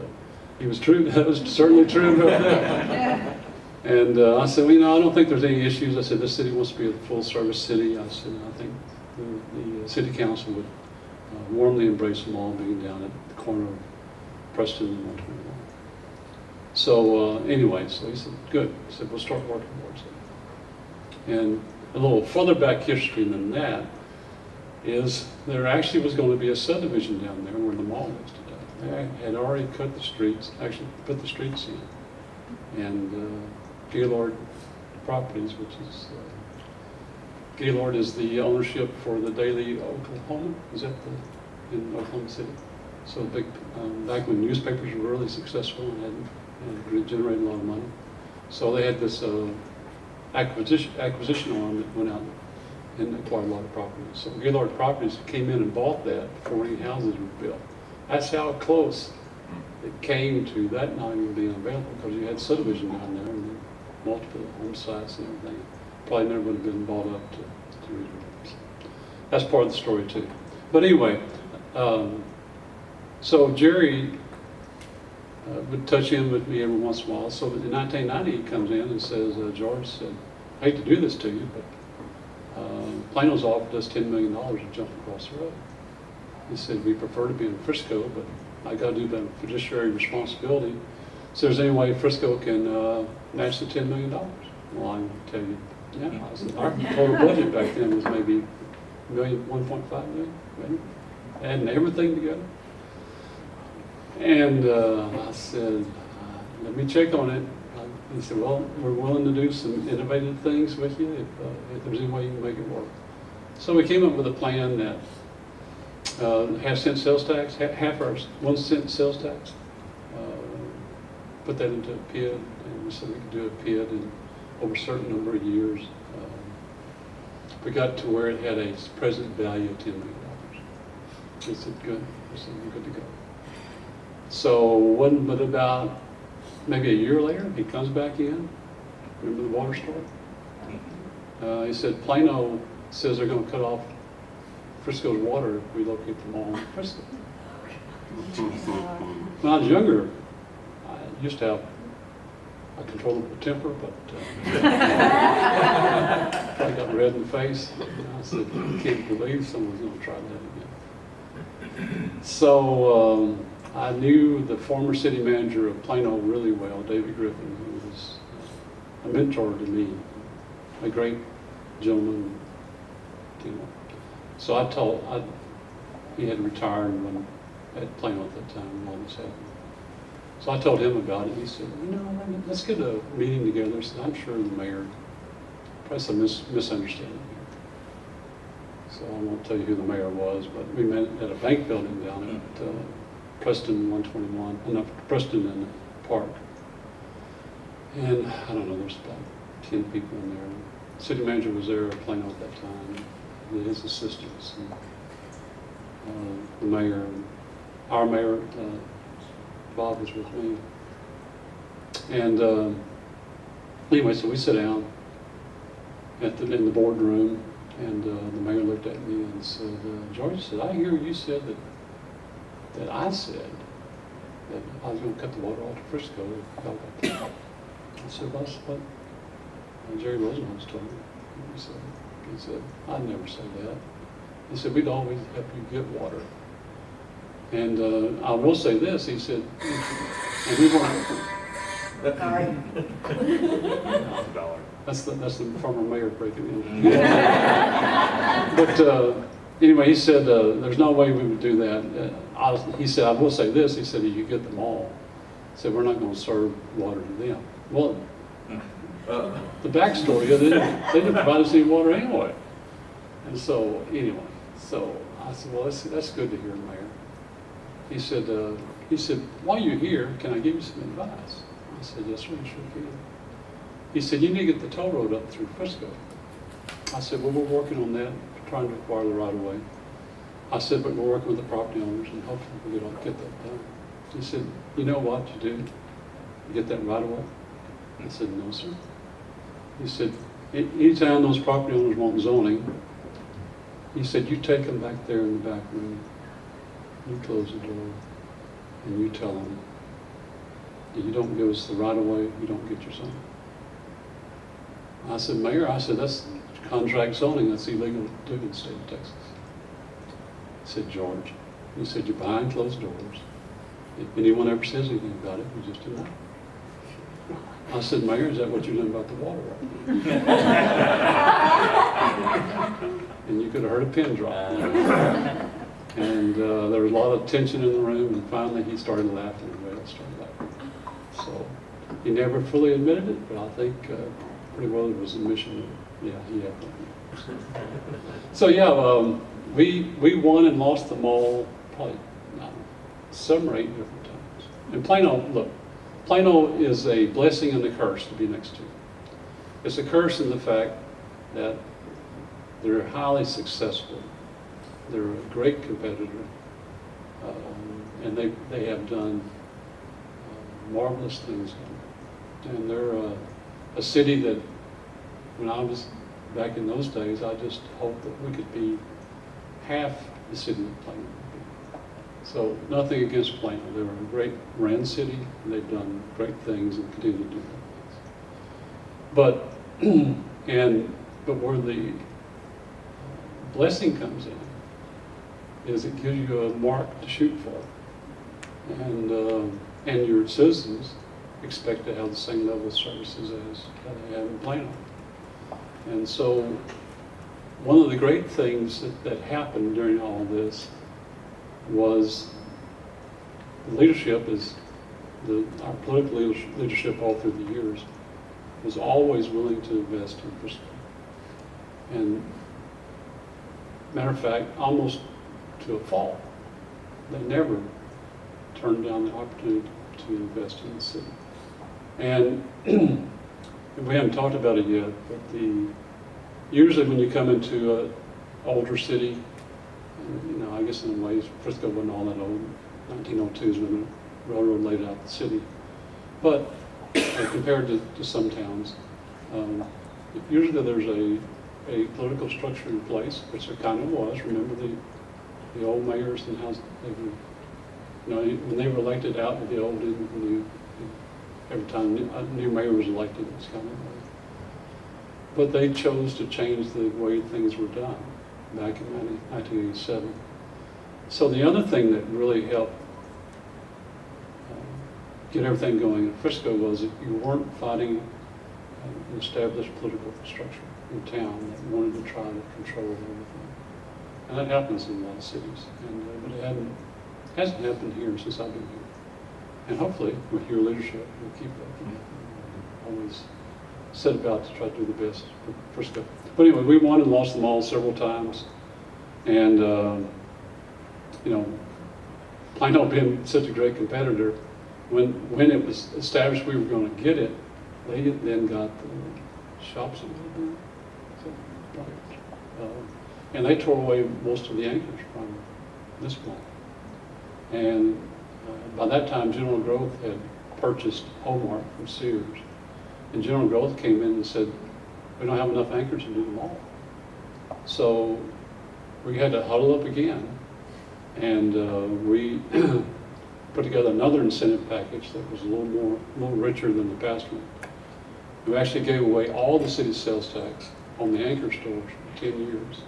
he was true, that was certainly true about that. And I said, well, I don't think there's any issues. I said, this city wants to be a full-service city. I said, I think the city council would warmly embrace them all being down at the corner of Preston and 121. So anyway, so he said, good. He said, we'll start working towards it. And a little further back history than that is there actually was going to be a subdivision down there where the mall is today. They had already cut the streets, actually put the streets in. And Gaylord Properties, which is, Gaylord is the ownership for the Daily Oklahoma, is that in Oklahoma City? So big, back when newspapers were really successful and had generated a lot of money. So they had this acquisition arm that went out and acquired a lot of properties. So Gaylord Properties came in and bought that before any houses were built. That's how close it came to that not even being available, because you had subdivision down there and then multiple home sites and everything. Probably never would have been bought up to reserve. That's part of the story too. But anyway, so Jerry would touch in with me every once in a while. So in 1990 he comes in and says, George said, I hate to do this to you, but Plano's offered us $10 million to jump across the road. He said, we prefer to be in Frisco, but I got to do the fiduciary responsibility. So there's any way Frisco can match the $10 million? Well, I can tell you, yeah. I said, our total budget back then was maybe $1.5 million, maybe, adding everything together. And I said, let me check on it. He said, well, we're willing to do some innovative things with you if there's any way you can make it work. So we came up with a plan that half-cent sales tax, half our 1 cent sales tax, put that into a PID, and we said we could do a PID in over a certain number of years. We got to where it had a present value of $10 million. We said, good. We said, we're good to go. So wasn't but about maybe a year later, he comes back in. Remember the water story? He said, Plano says they're going to cut off Frisco's water if we locate them all in Frisco. When I was younger, I used to have a controllable temper, but I got red in the face. I said, I can't believe someone's going to try that again. So I knew the former city manager of Plano really well, David Griffin, who was a mentor to me, a great gentleman, you know. So he had retired at Plano at that time, when all this happened. So I told him about it. He said, let's get a meeting together. I said, I'm sure the mayor, probably some misunderstanding here. So I won't tell you who the mayor was, but we met at a bank building down at Preston 121, not Preston in the park. And I don't know, there's about 10 people in there. The city manager was there at Plano at that time, and his assistants, and the mayor, our mayor, Bob was with me. And anyway, so we sit down in the boardroom, and the mayor looked at me and said, George said, I hear you said that I said that I was going to cut the water off to Frisco. I said, that's what Jerry Rosenhaus told me. He said, I'd never say that. He said, we'd always help you get water. And I will say this, he said, and we weren't. That's the former mayor breaking in. But anyway, he said, there's no way we would do that. He said, I will say this, he said, you get them all. He said, we're not going to serve water to them. Well, the backstory is they didn't provide us any water anyway. And so, anyway, so I said, well, that's good to hear, Mayor. He said, while you're here, can I give you some advice? I said, yes, sir, you sure can. He said, you need to get the toll road up through Frisco. I said, well, we're working on that, trying to acquire the right of way. I said, but we're working with the property owners, and hopefully we'll get that done. He said, you know what you do? You get that right of way? I said, no, sir. He said, anytime those property owners want zoning, he said, you take them back there in the back room, you close the door, and you tell them, if you don't give us the right of way, you don't get your zoning. I said, Mayor, that's contract zoning, that's illegal to do in the state of Texas. He said, George, he said, you're behind closed doors. If anyone ever says anything about it, we just deny it. I said, Mayor, is that what you're doing about the water right now? And you could have heard a pin drop. And there was a lot of tension in the room, and finally he started laughing, and we all started laughing. So he never fully admitted it, but I think pretty well it was a mission. Yeah, he had one. So yeah, we won and lost them all probably 7 or 8 different times. And Plano, look, Plano is a blessing and a curse to be next to. It's a curse in the fact that they're highly successful. They're a great competitor, and they have done marvelous things. And they're a city that, when I was back in those days, I just hoped that we could be half the city of Plano. So nothing against Plano. They're a great brand city, and they've done great things and continue to do great things. But where the blessing comes in is it gives you a mark to shoot for, and your citizens expect to have the same level of services as they have in Plano. And so one of the great things that happened during all this was the leadership our political leadership all through the years was always willing to invest in Frisco. And matter of fact, almost to a fault, they never turned down the opportunity to invest in the city. And we haven't talked about it yet, but usually when you come into an older city, I guess in ways Frisco wasn't all that old. 1902 is when the railroad laid out the city. But compared to some towns, usually there's a political structure in place, which there kind of was. Remember the old mayors and how they were, when they were elected out with the old and the new, every time a new mayor was elected, it was kind of like. But they chose to change the way things were done back in 1987. So the other thing that really helped get everything going in Frisco was that you weren't fighting an established political structure in town that wanted to try to control everything. And that happens in a lot of cities. But it hasn't happened here since I've been here. And hopefully, with your leadership, we'll keep that from happening. Always set about to try to do the best for Frisco. But anyway, we won and lost them all several times. And, Plano being such a great competitor, when it was established we were going to get it, they then got the shops in and they tore away most of the anchors from this mall. And by that time, General Growth had purchased Hallmark from Sears. And General Growth came in and said, we don't have enough anchors to do the mall. So we had to huddle up again. And we put together another incentive package that was a little richer than the past one. We actually gave away all the city's sales tax on the anchor stores for 10 years.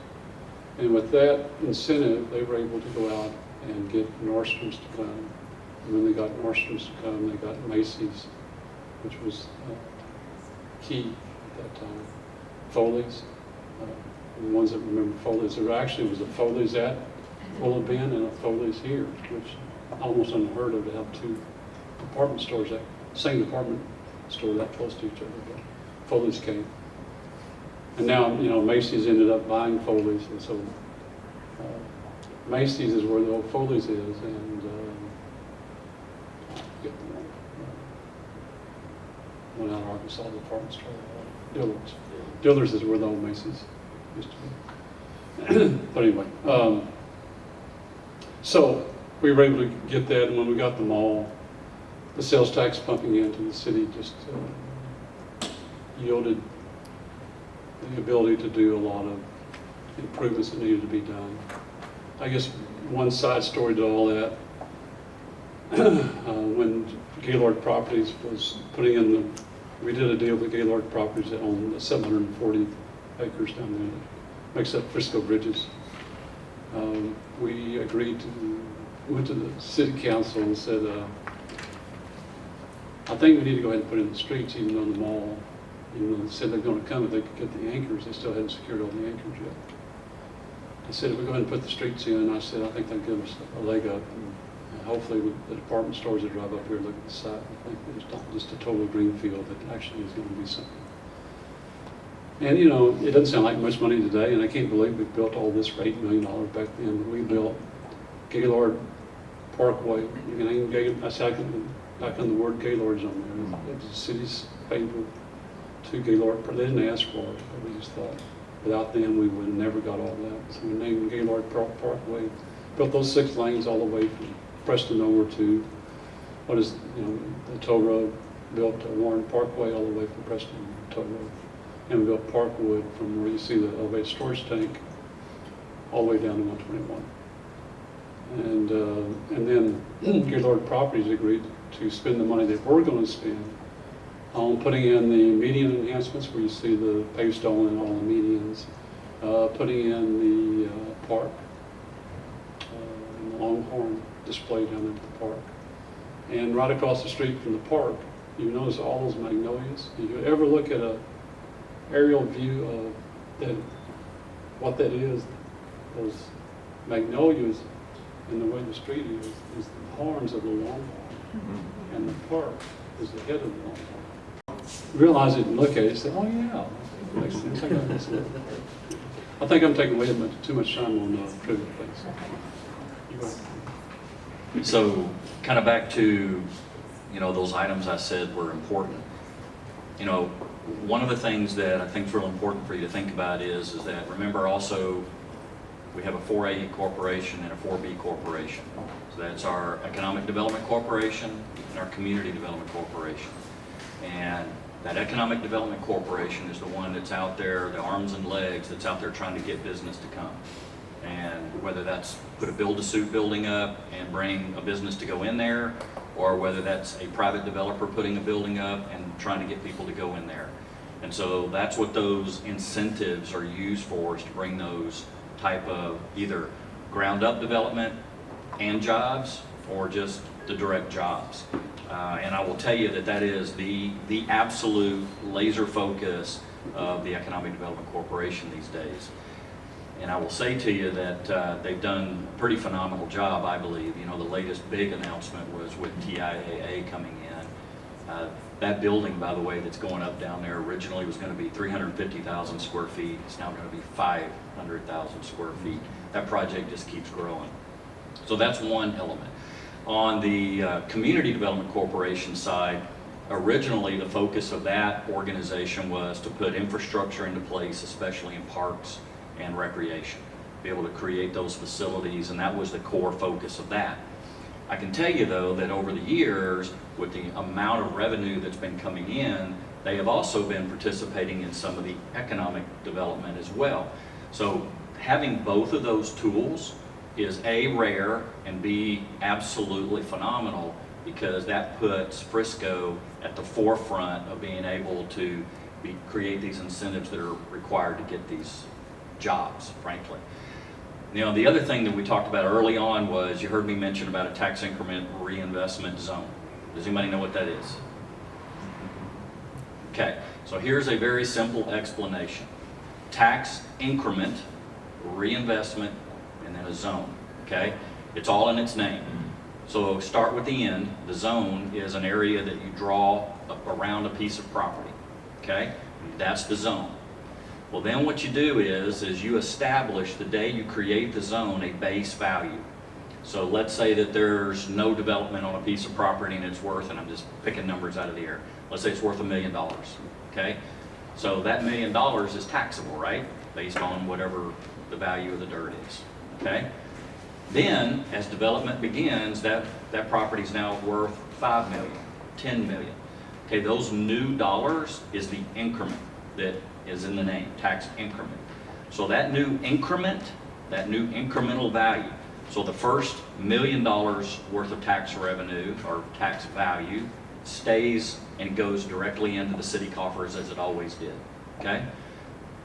And with that incentive, they were able to go out and get Nordstrom's to come. And when they got Nordstrom's to come, they got Macy's, which was key at that time. Foley's, the ones that remember Foley's, there actually was a Foley's at Willow Bend and a Foley's here, which almost unheard of to have two department stores, that same department store that close to each other. But Foley's came. And now, Macy's ended up buying Foley's, and so Macy's is where the old Foley's is, and one out of Arkansas department store, Dillard's. Dillard's is where the old Macy's used to be. But anyway, so we were able to get that, and when we got the mall, the sales tax pumping into the city just yielded the ability to do a lot of improvements that needed to be done. I guess one side story to all that, when Gaylord Properties was putting in we did a deal with Gaylord Properties that owned 740 acres down there that makes up Frisco Bridges. We went to the city council and said, I think we need to go ahead and put it in the streets, even though the mall, even though they said they're going to come if they could get the anchors, they still hadn't secured all the anchors yet. I said, if we go ahead and put the streets in, I said, I think that'll give us a leg up. And hopefully with the department stores that drive up here look at the site, I think it's not just a total green field, that actually is going to be something. And it doesn't sound like much money today, and I can't believe we built all this for $8 million back then. We built Gaylord Parkway. You can name Gaylord, I can the word Gaylord's on there. It's the city's favorite to Gaylord. They didn't ask for it, but we just thought without them we would have never got all that. So we named Gaylord Parkway. Built those 6 lanes all the way from Preston over to what is, the toll road. Built Warren Parkway all the way from Preston to toll road. And we built Parkwood from where you see the elevated storage tank all the way down to 121. And then Gaylord Properties agreed to spend the money that we're going to spend on putting in the median enhancements where you see the paved stone and all the medians, putting in the park, and the Longhorn display down there at the park. And right across the street from the park, you notice all those magnolias. If you ever look at a aerial view of that, what that is, those magnolias and the way the street is the horns of the Longhorn. And the park is the head of the Longhorn. Realize it and look at it and say, oh yeah, that makes sense. I think I'm taking way too much time on trivia things. So kind of back to, those items I said were important. One of the things that I think is real important for you to think about is that, remember also, we have a 4A corporation and a 4B corporation. So that's our Economic Development Corporation and our Community Development Corporation. And that Economic Development Corporation is the one that's out there, the arms and legs that's out there trying to get business to come. And whether that's put a build-to-suit building up and bring a business to go in there, or whether that's a private developer putting a building up and trying to get people to go in there. And so that's what those incentives are used for, is to bring those type of either ground-up development and jobs, or just the direct jobs. And I will tell you that is the absolute laser focus of the Economic Development Corporation these days. And I will say to you that they've done a pretty phenomenal job, I believe. The latest big announcement was with TIAA coming in. That building, by the way, that's going up down there originally was going to be 350,000 square feet. It's now going to be 500,000 square feet. That project just keeps growing. So that's one element. On the Community Development Corporation side, originally the focus of that organization was to put infrastructure into place, especially in parks and recreation, be able to create those facilities, and that was the core focus of that. I can tell you though that over the years, with the amount of revenue that's been coming in, they have also been participating in some of the economic development as well. So having both of those tools is A, rare, and B, absolutely phenomenal, because that puts Frisco at the forefront of being able to create these incentives that are required to get these jobs, frankly. The other thing that we talked about early on was, you heard me mention about a tax increment reinvestment zone. Does anybody know what that is? Okay, so here's a very simple explanation. Tax increment, reinvestment, and then a zone, okay? It's all in its name. So start with the end. The zone is an area that you draw up around a piece of property, okay? That's the zone. Well, then what you do is you establish, the day you create the zone, a base value. So let's say that there's no development on a piece of property and it's worth, and I'm just picking numbers out of the air, let's say it's worth $1 million, okay? So that $1 million is taxable, right? Based on whatever the value of the dirt is, okay? Then, as development begins, that property is now worth $5 million, $10 million. Okay, those new dollars is the increment that is in the name, tax increment. So that new increment, that new incremental value, so the first $1 million worth of tax revenue or tax value stays and goes directly into the city coffers as it always did, okay?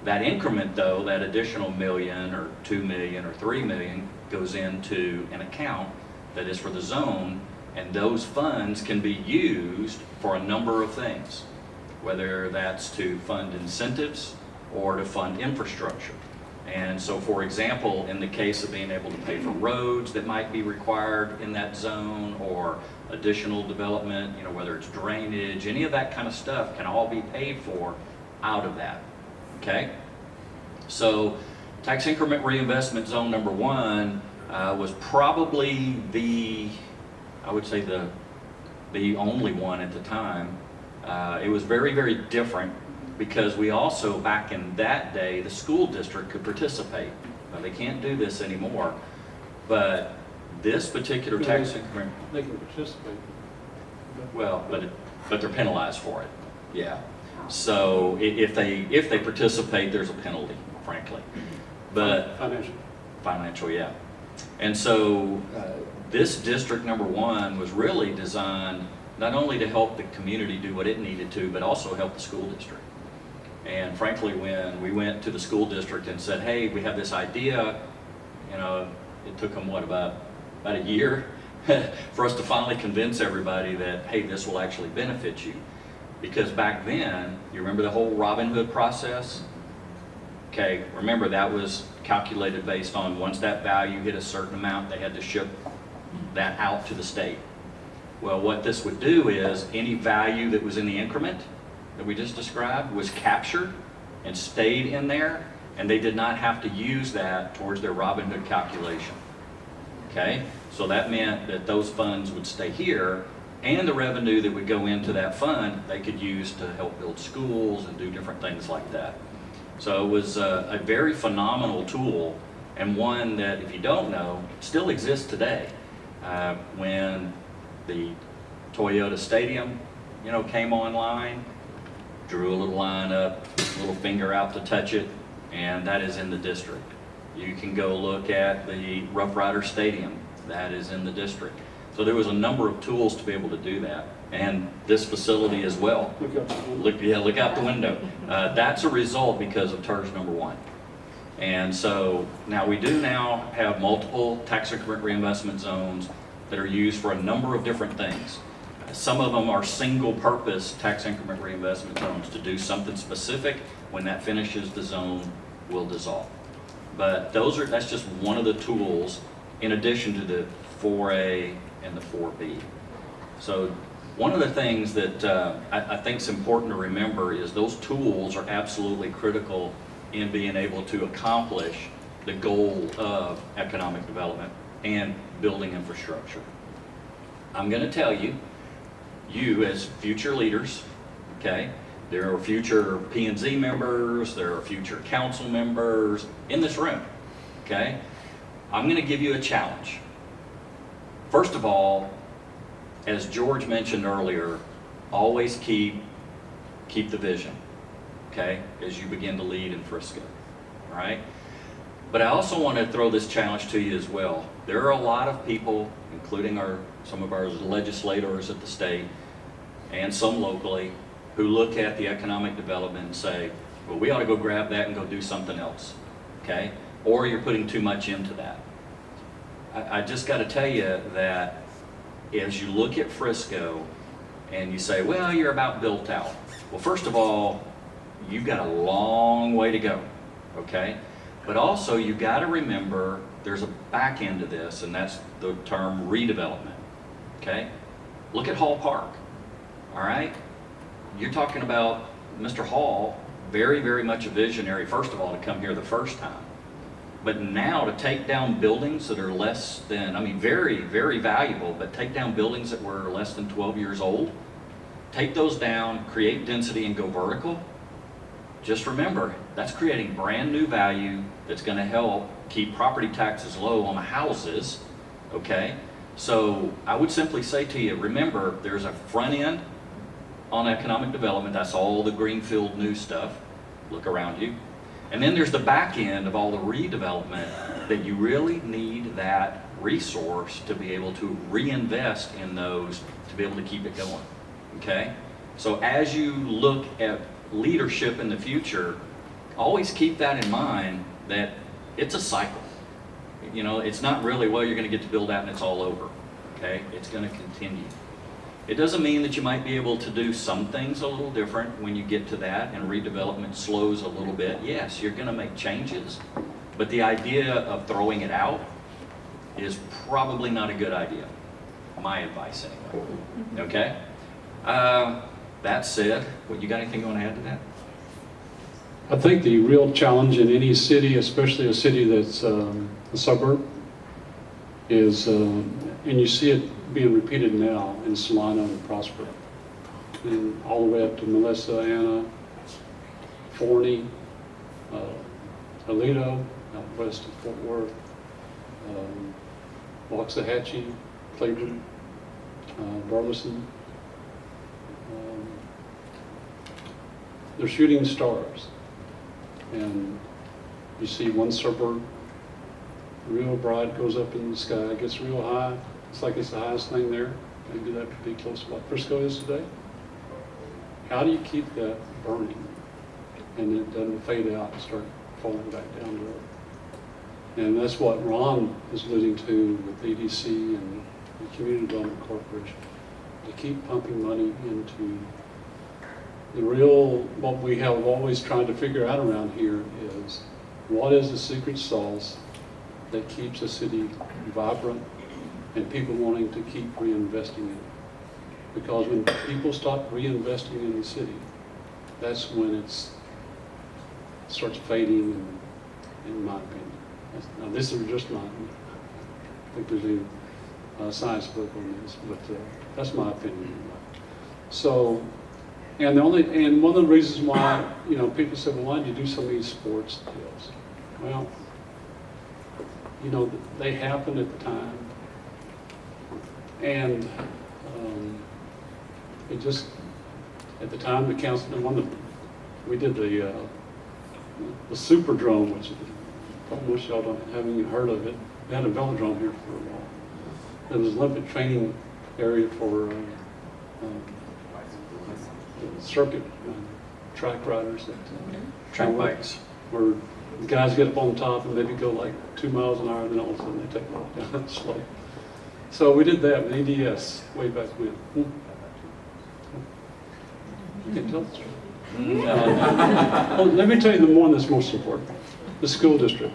That increment though, that additional $1 million or $2 million or $3 million goes into an account that is for the zone, and those funds can be used for a number of things, whether that's to fund incentives or to fund infrastructure. And so, for example, in the case of being able to pay for roads that might be required in that zone, or additional development, whether it's drainage, any of that kind of stuff can all be paid for out of that, okay? So, tax increment reinvestment zone number 1 was probably I would say the only one at the time. It was very, very different because we also, back in that day, the school district could participate. Now, they can't do this anymore, but this particular tax increment, They can participate. well, but they're penalized for it, yeah. So if they participate, there's a penalty, frankly. But financial, yeah. And so this district number 1 was really designed not only to help the community do what it needed to, but also help the school district. And frankly, when we went to the school district and said, hey, we have this idea, you know, it took them, what, about a year for us to finally convince everybody that, hey, this will actually benefit you. Because back then, you remember the whole Robin Hood process? Okay, remember that was calculated based on once that value hit a certain amount, they had to ship that out to the state. Well, what this would do is any value that was in the increment that we just described was captured and stayed in there, and they did not have to use that towards their Robin Hood calculation. Okay, so that meant that those funds would stay here, and the revenue that would go into that fund, they could use to help build schools and do different things like that. So it was a very phenomenal tool, and one that, if you don't know, still exists today. When the Toyota Stadium, you know, came online, drew a little line up, a little finger out to touch it, and that is in the district. You can go look at the Rough Rider Stadium, that is in the district. So there was a number of tools to be able to do that, and this facility as well. Look out the window. That's a result because of TERS number 1. And so now we do now have multiple tax increment reinvestment zones that are used for a number of different things. Some of them are single-purpose tax increment reinvestment zones to do something specific. When that finishes, the zone will dissolve. But that's just one of the tools in addition to the 4A and the 4B. So one of the things that I think is important to remember is those tools are absolutely critical in being able to accomplish the goal of economic development and building infrastructure. I'm going to tell you, you as future leaders, okay, there are future P&Z members, there are future council members in this room, okay? I'm going to give you a challenge. First of all, as George mentioned earlier, always keep the vision, okay, as you begin to lead in Frisco, all right? But I also want to throw this challenge to you as well. There are a lot of people, including some of our legislators at the state and some locally, who look at the economic development and say, well, we ought to go grab that and go do something else, okay? Or you're putting too much into that. I just got to tell you that as you look at Frisco and you say, well, you're about built out. Well, first of all, you've got a long way to go, okay? But also you got to remember there's a back end to this, and that's the term redevelopment, okay? Look at Hall Park, all right? You're talking about Mr. Hall, very, very much a visionary, first of all, to come here the first time. But now to take down buildings that are less than, I mean, very, very valuable, but take down buildings that were less than 12 years old, take those down, create density and go vertical. Just remember, that's creating brand new value that's going to help keep property taxes low on the houses, okay? So I would simply say to you, remember, there's a front end on economic development. That's all the greenfield new stuff. Look around you. And then there's the back end of all the redevelopment that you really need that resource to be able to reinvest in those to be able to keep it going, okay? So as you look at leadership in the future, always keep that in mind, that it's a cycle. You know, it's not really, well, you're going to get to build out and it's all over, okay? It's going to continue. It doesn't mean that you might be able to do some things a little different when you get to that and redevelopment slows a little bit. Yes, you're going to make changes, but the idea of throwing it out is probably not a good idea. My advice anyway, okay? That said, well, you got anything you want to add to that? I think the real challenge in any city, especially a city that's a suburb, is, and you see it being repeated now in Solano and Prosper, and all the way up to Melissa, Anna, Forney, Aledo, out west of Fort Worth, Waxahachie, Cleveland, Burleson. They're shooting stars. And you see one serpent real bright, goes up in the sky, gets real high. It's like it's the highest thing there. Maybe that could be close to what Frisco is today. How do you keep that burning and it doesn't fade out and start falling back down to earth? And that's what Ron is alluding to with EDC and the Community Development Corporation, to keep pumping money into the real, what we have always tried to figure out around here is, what is the secret sauce that keeps a city vibrant and people wanting to keep reinvesting in it? Because when people stop reinvesting in the city, that's when it starts fading, in my opinion. Now, this is just mine. I think there's a science book on this, but that's my opinion. So, and one of the reasons why, people say, well, why did you do so many sports deals? Well, they happened at the time, and it just, at the time, the council, we did the Superdrome, which most y'all haven't even heard of it. They had a velodrome here for a while. It was an Olympic training area for circuit track riders. Track bikes. Where the guys get up on top and maybe go like 2 miles an hour, and then all of a sudden they take off down the slope. So we did that with EDS way back when. You can tell the story. Well, let me tell you the one that's most important. The school district.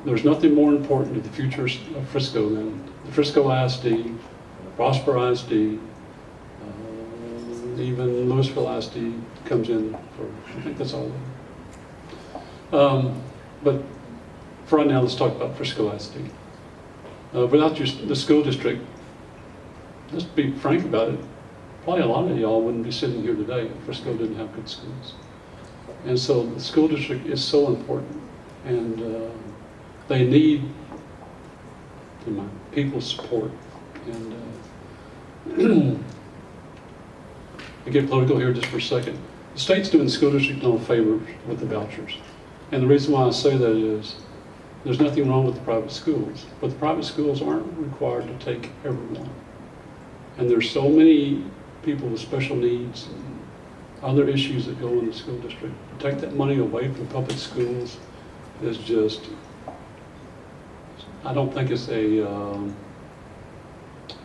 There's nothing more important to the future of Frisco than the Frisco ISD, Prosper ISD, even Louisville ISD comes in for, I think that's all. But for right now, let's talk about Frisco ISD. Without the school district, let's be frank about it, probably a lot of y'all wouldn't be sitting here today if Frisco didn't have good schools. And so the school district is so important, and they need people's support. And to get political here just for a second, the state's doing the school district no favor with the vouchers. And the reason why I say that is, there's nothing wrong with the private schools, but the private schools aren't required to take everyone. And there's so many people with special needs and other issues that go in the school district. To take that money away from public schools is just, I don't think it's it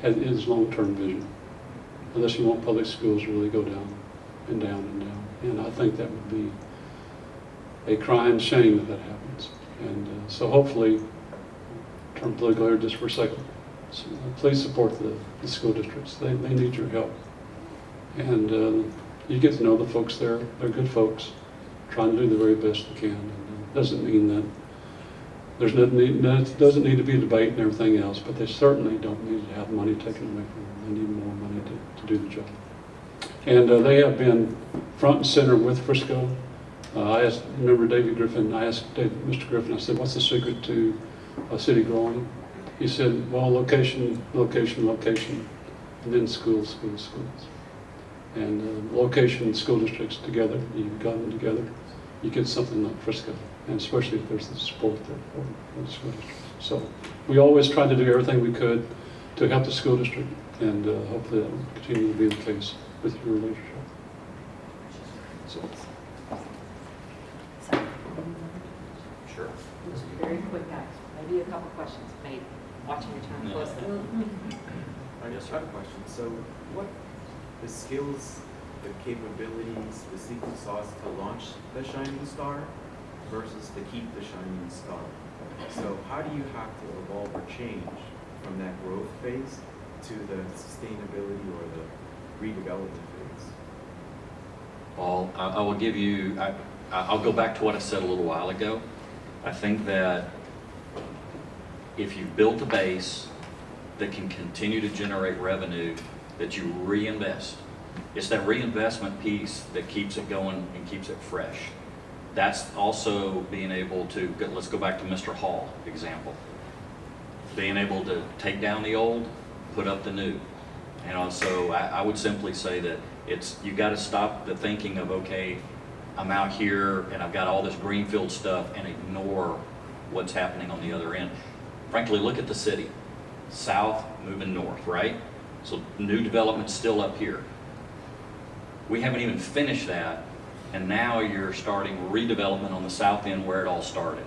is long-term vision, unless you want public schools to really go down and down and down. And I think that would be a crying shame if that happens. And so hopefully, turn political here just for a second, so please support the school districts. They need your help. And you get to know the folks there. They're good folks, trying to do the very best they can. And it doesn't mean that doesn't need to be a debate and everything else, but they certainly don't need to have money taken away from them. They need more money to do the job. And they have been front and center with Frisco. I asked, remember David Griffin, I asked Mr. Griffin, I said, what's the secret to a city growing? He said, well, location, location, location, and then schools, schools, schools. And location and school districts together, you've got them together, you get something like Frisco, and especially if there's the support there for the school districts. So we always tried to do everything we could to help the school district, and hopefully that will continue to be the case with your leadership. So. Sure. Very quick, guys. Maybe a couple questions. Maybe watching your time closely. I just have a question. So what the skills, the capabilities, the secret sauce to launch the shining star versus to keep the shining star? So how do you have to evolve or change from that growth phase to the sustainability or the redevelopment phase? Well, I will give you, I'll go back to what I said a little while ago. I think that if you've built a base that can continue to generate revenue that you reinvest, It's that reinvestment piece that keeps it going and keeps it fresh. That's also being able to, let's go back to Mr. Hall example. Being able to take down the old, put up the new. And also, I would simply say that you got to stop the thinking of, okay, I'm out here and I've got all this greenfield stuff, and ignore what's happening on the other end. Frankly, look at the city. South moving north, right? So new development's still up here. We haven't even finished that, and now you're starting redevelopment on the south end where it all started.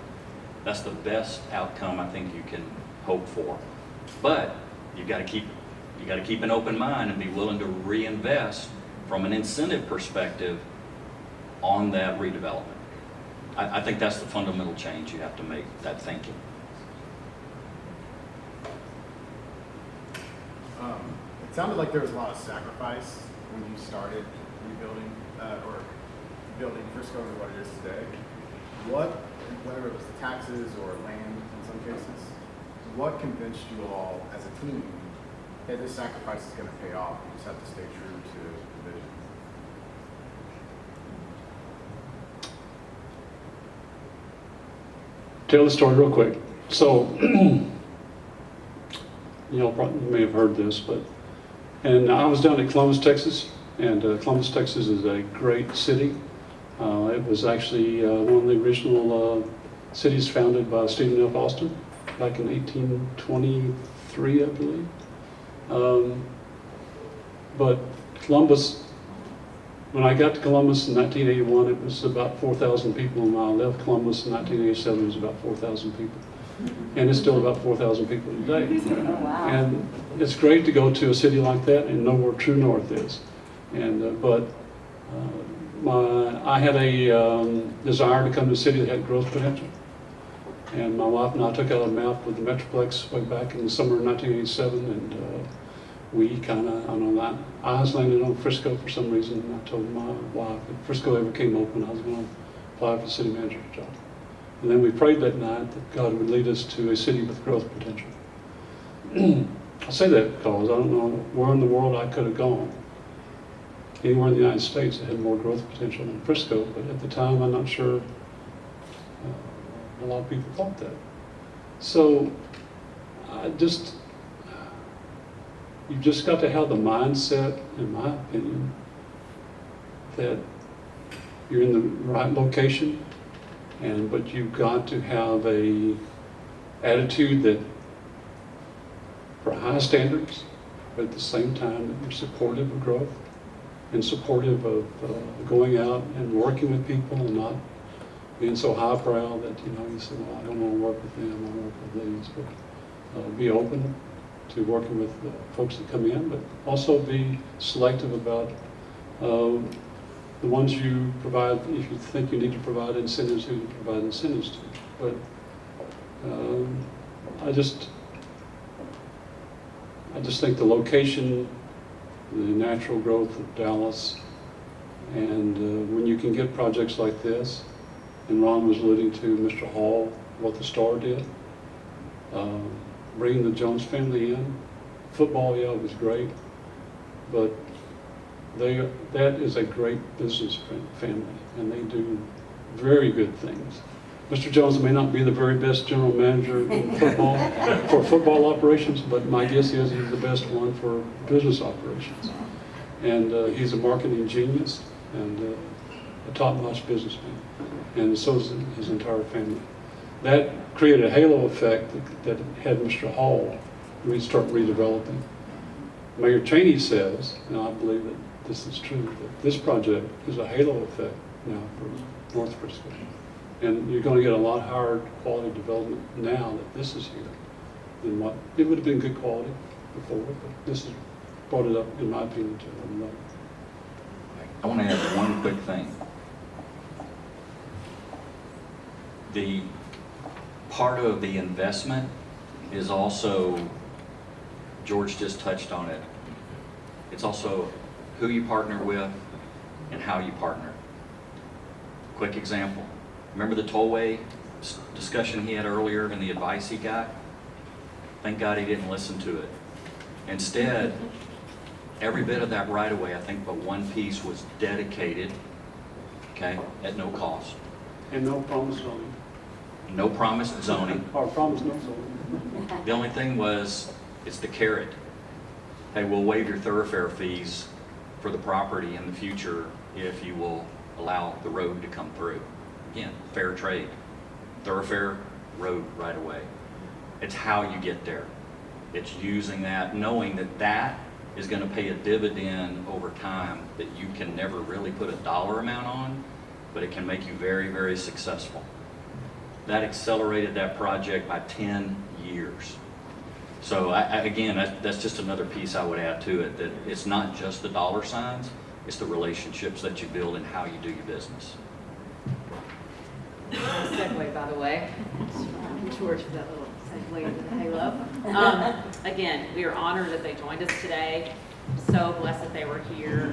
That's the best outcome I think you can hope for. But you got to keep an open mind and be willing to reinvest from an incentive perspective on that redevelopment. I think that's the fundamental change you have to make, that thinking. It sounded like there was a lot of sacrifice when you started rebuilding or building Frisco into what it is today. Whether it was the taxes or land in some cases, what convinced you all as a team that this sacrifice is going to pay off? You just have to stay true to the vision. Tell the story real quick. So, you may have heard this, and I was down in Columbus, Texas, and Columbus, Texas is a great city. It was actually one of the original cities founded by Stephen F. Austin back in 1823, I believe. But Columbus, when I got to Columbus in 1981, it was about 4,000 people, and when I left Columbus in 1987, it was about 4,000 people. And it's still about 4,000 people today. Oh, wow. And it's great to go to a city like that and know where true north is. And I had a desire to come to a city that had growth potential. And my wife and I took out a map with the Metroplex way back in the summer of 1987, and we kind of, I was landed on Frisco for some reason, and I told my wife if Frisco ever came open, I was going to apply for the city manager's job. And then we prayed that night that God would lead us to a city with growth potential. I say that because I don't know where in the world I could have gone. Anywhere in the United States that had more growth potential than Frisco, but at the time I'm not sure a lot of people thought that. So you've just got to have the mindset, in my opinion, that you're in the right location, but you've got to have a attitude that for high standards, but at the same time that you're supportive of growth and supportive of going out and working with people and not being so highbrow that you say, well, I don't want to work with them, I want to work with these, but be open to working with folks that come in, but also be selective about the ones you provide, if you think you need to provide incentives, who you provide incentives to. But I just think the location, the natural growth of Dallas, and when you can get projects like this, and Ron was alluding to Mr. Hall, what the Star did, bringing the Jones family in. Football, yeah, was great, but that is a great business family, and they do very good things. Mr. Jones may not be the very best general manager in football for football operations, but my guess is he's the best one for business operations. And he's a marketing genius and a top-notch businessman, and so is his entire family. That created a halo effect that had Mr. Hall start redeveloping. Mayor Cheney says, and I believe that this is true, that this project is a halo effect now for North Frisco. And you're going to get a lot higher quality development now that this is here than what, it would have been good quality before, but this has brought it up, in my opinion, to another level. I want to add one quick thing. The part of the investment is also, George just touched on it, it's also who you partner with and how you partner. Quick example. Remember the tollway discussion he had earlier and the advice he got? Thank God he didn't listen to it. Instead, Every bit of that right of way, I think but one piece was dedicated, okay, at no cost. And no promise zoning, No promised zoning. or promise no zoning. The only thing was, it's the carrot. Hey, we'll waive your thoroughfare fees for the property in the future if you will allow the road to come through. Again, fair trade, thoroughfare, road right away. It's how you get there. It's using that, knowing that that is gonna pay a dividend over time that you can never really put a dollar amount on, but it can make you very, very successful. That accelerated that project by 10 years. So again, that's just another piece I would add to it, that it's not just the dollar signs, it's the relationships that you build and how you do your business. Segue, by the way. George, for that little segue into the halo. Again, we are honored that they joined us today. So blessed that they were here.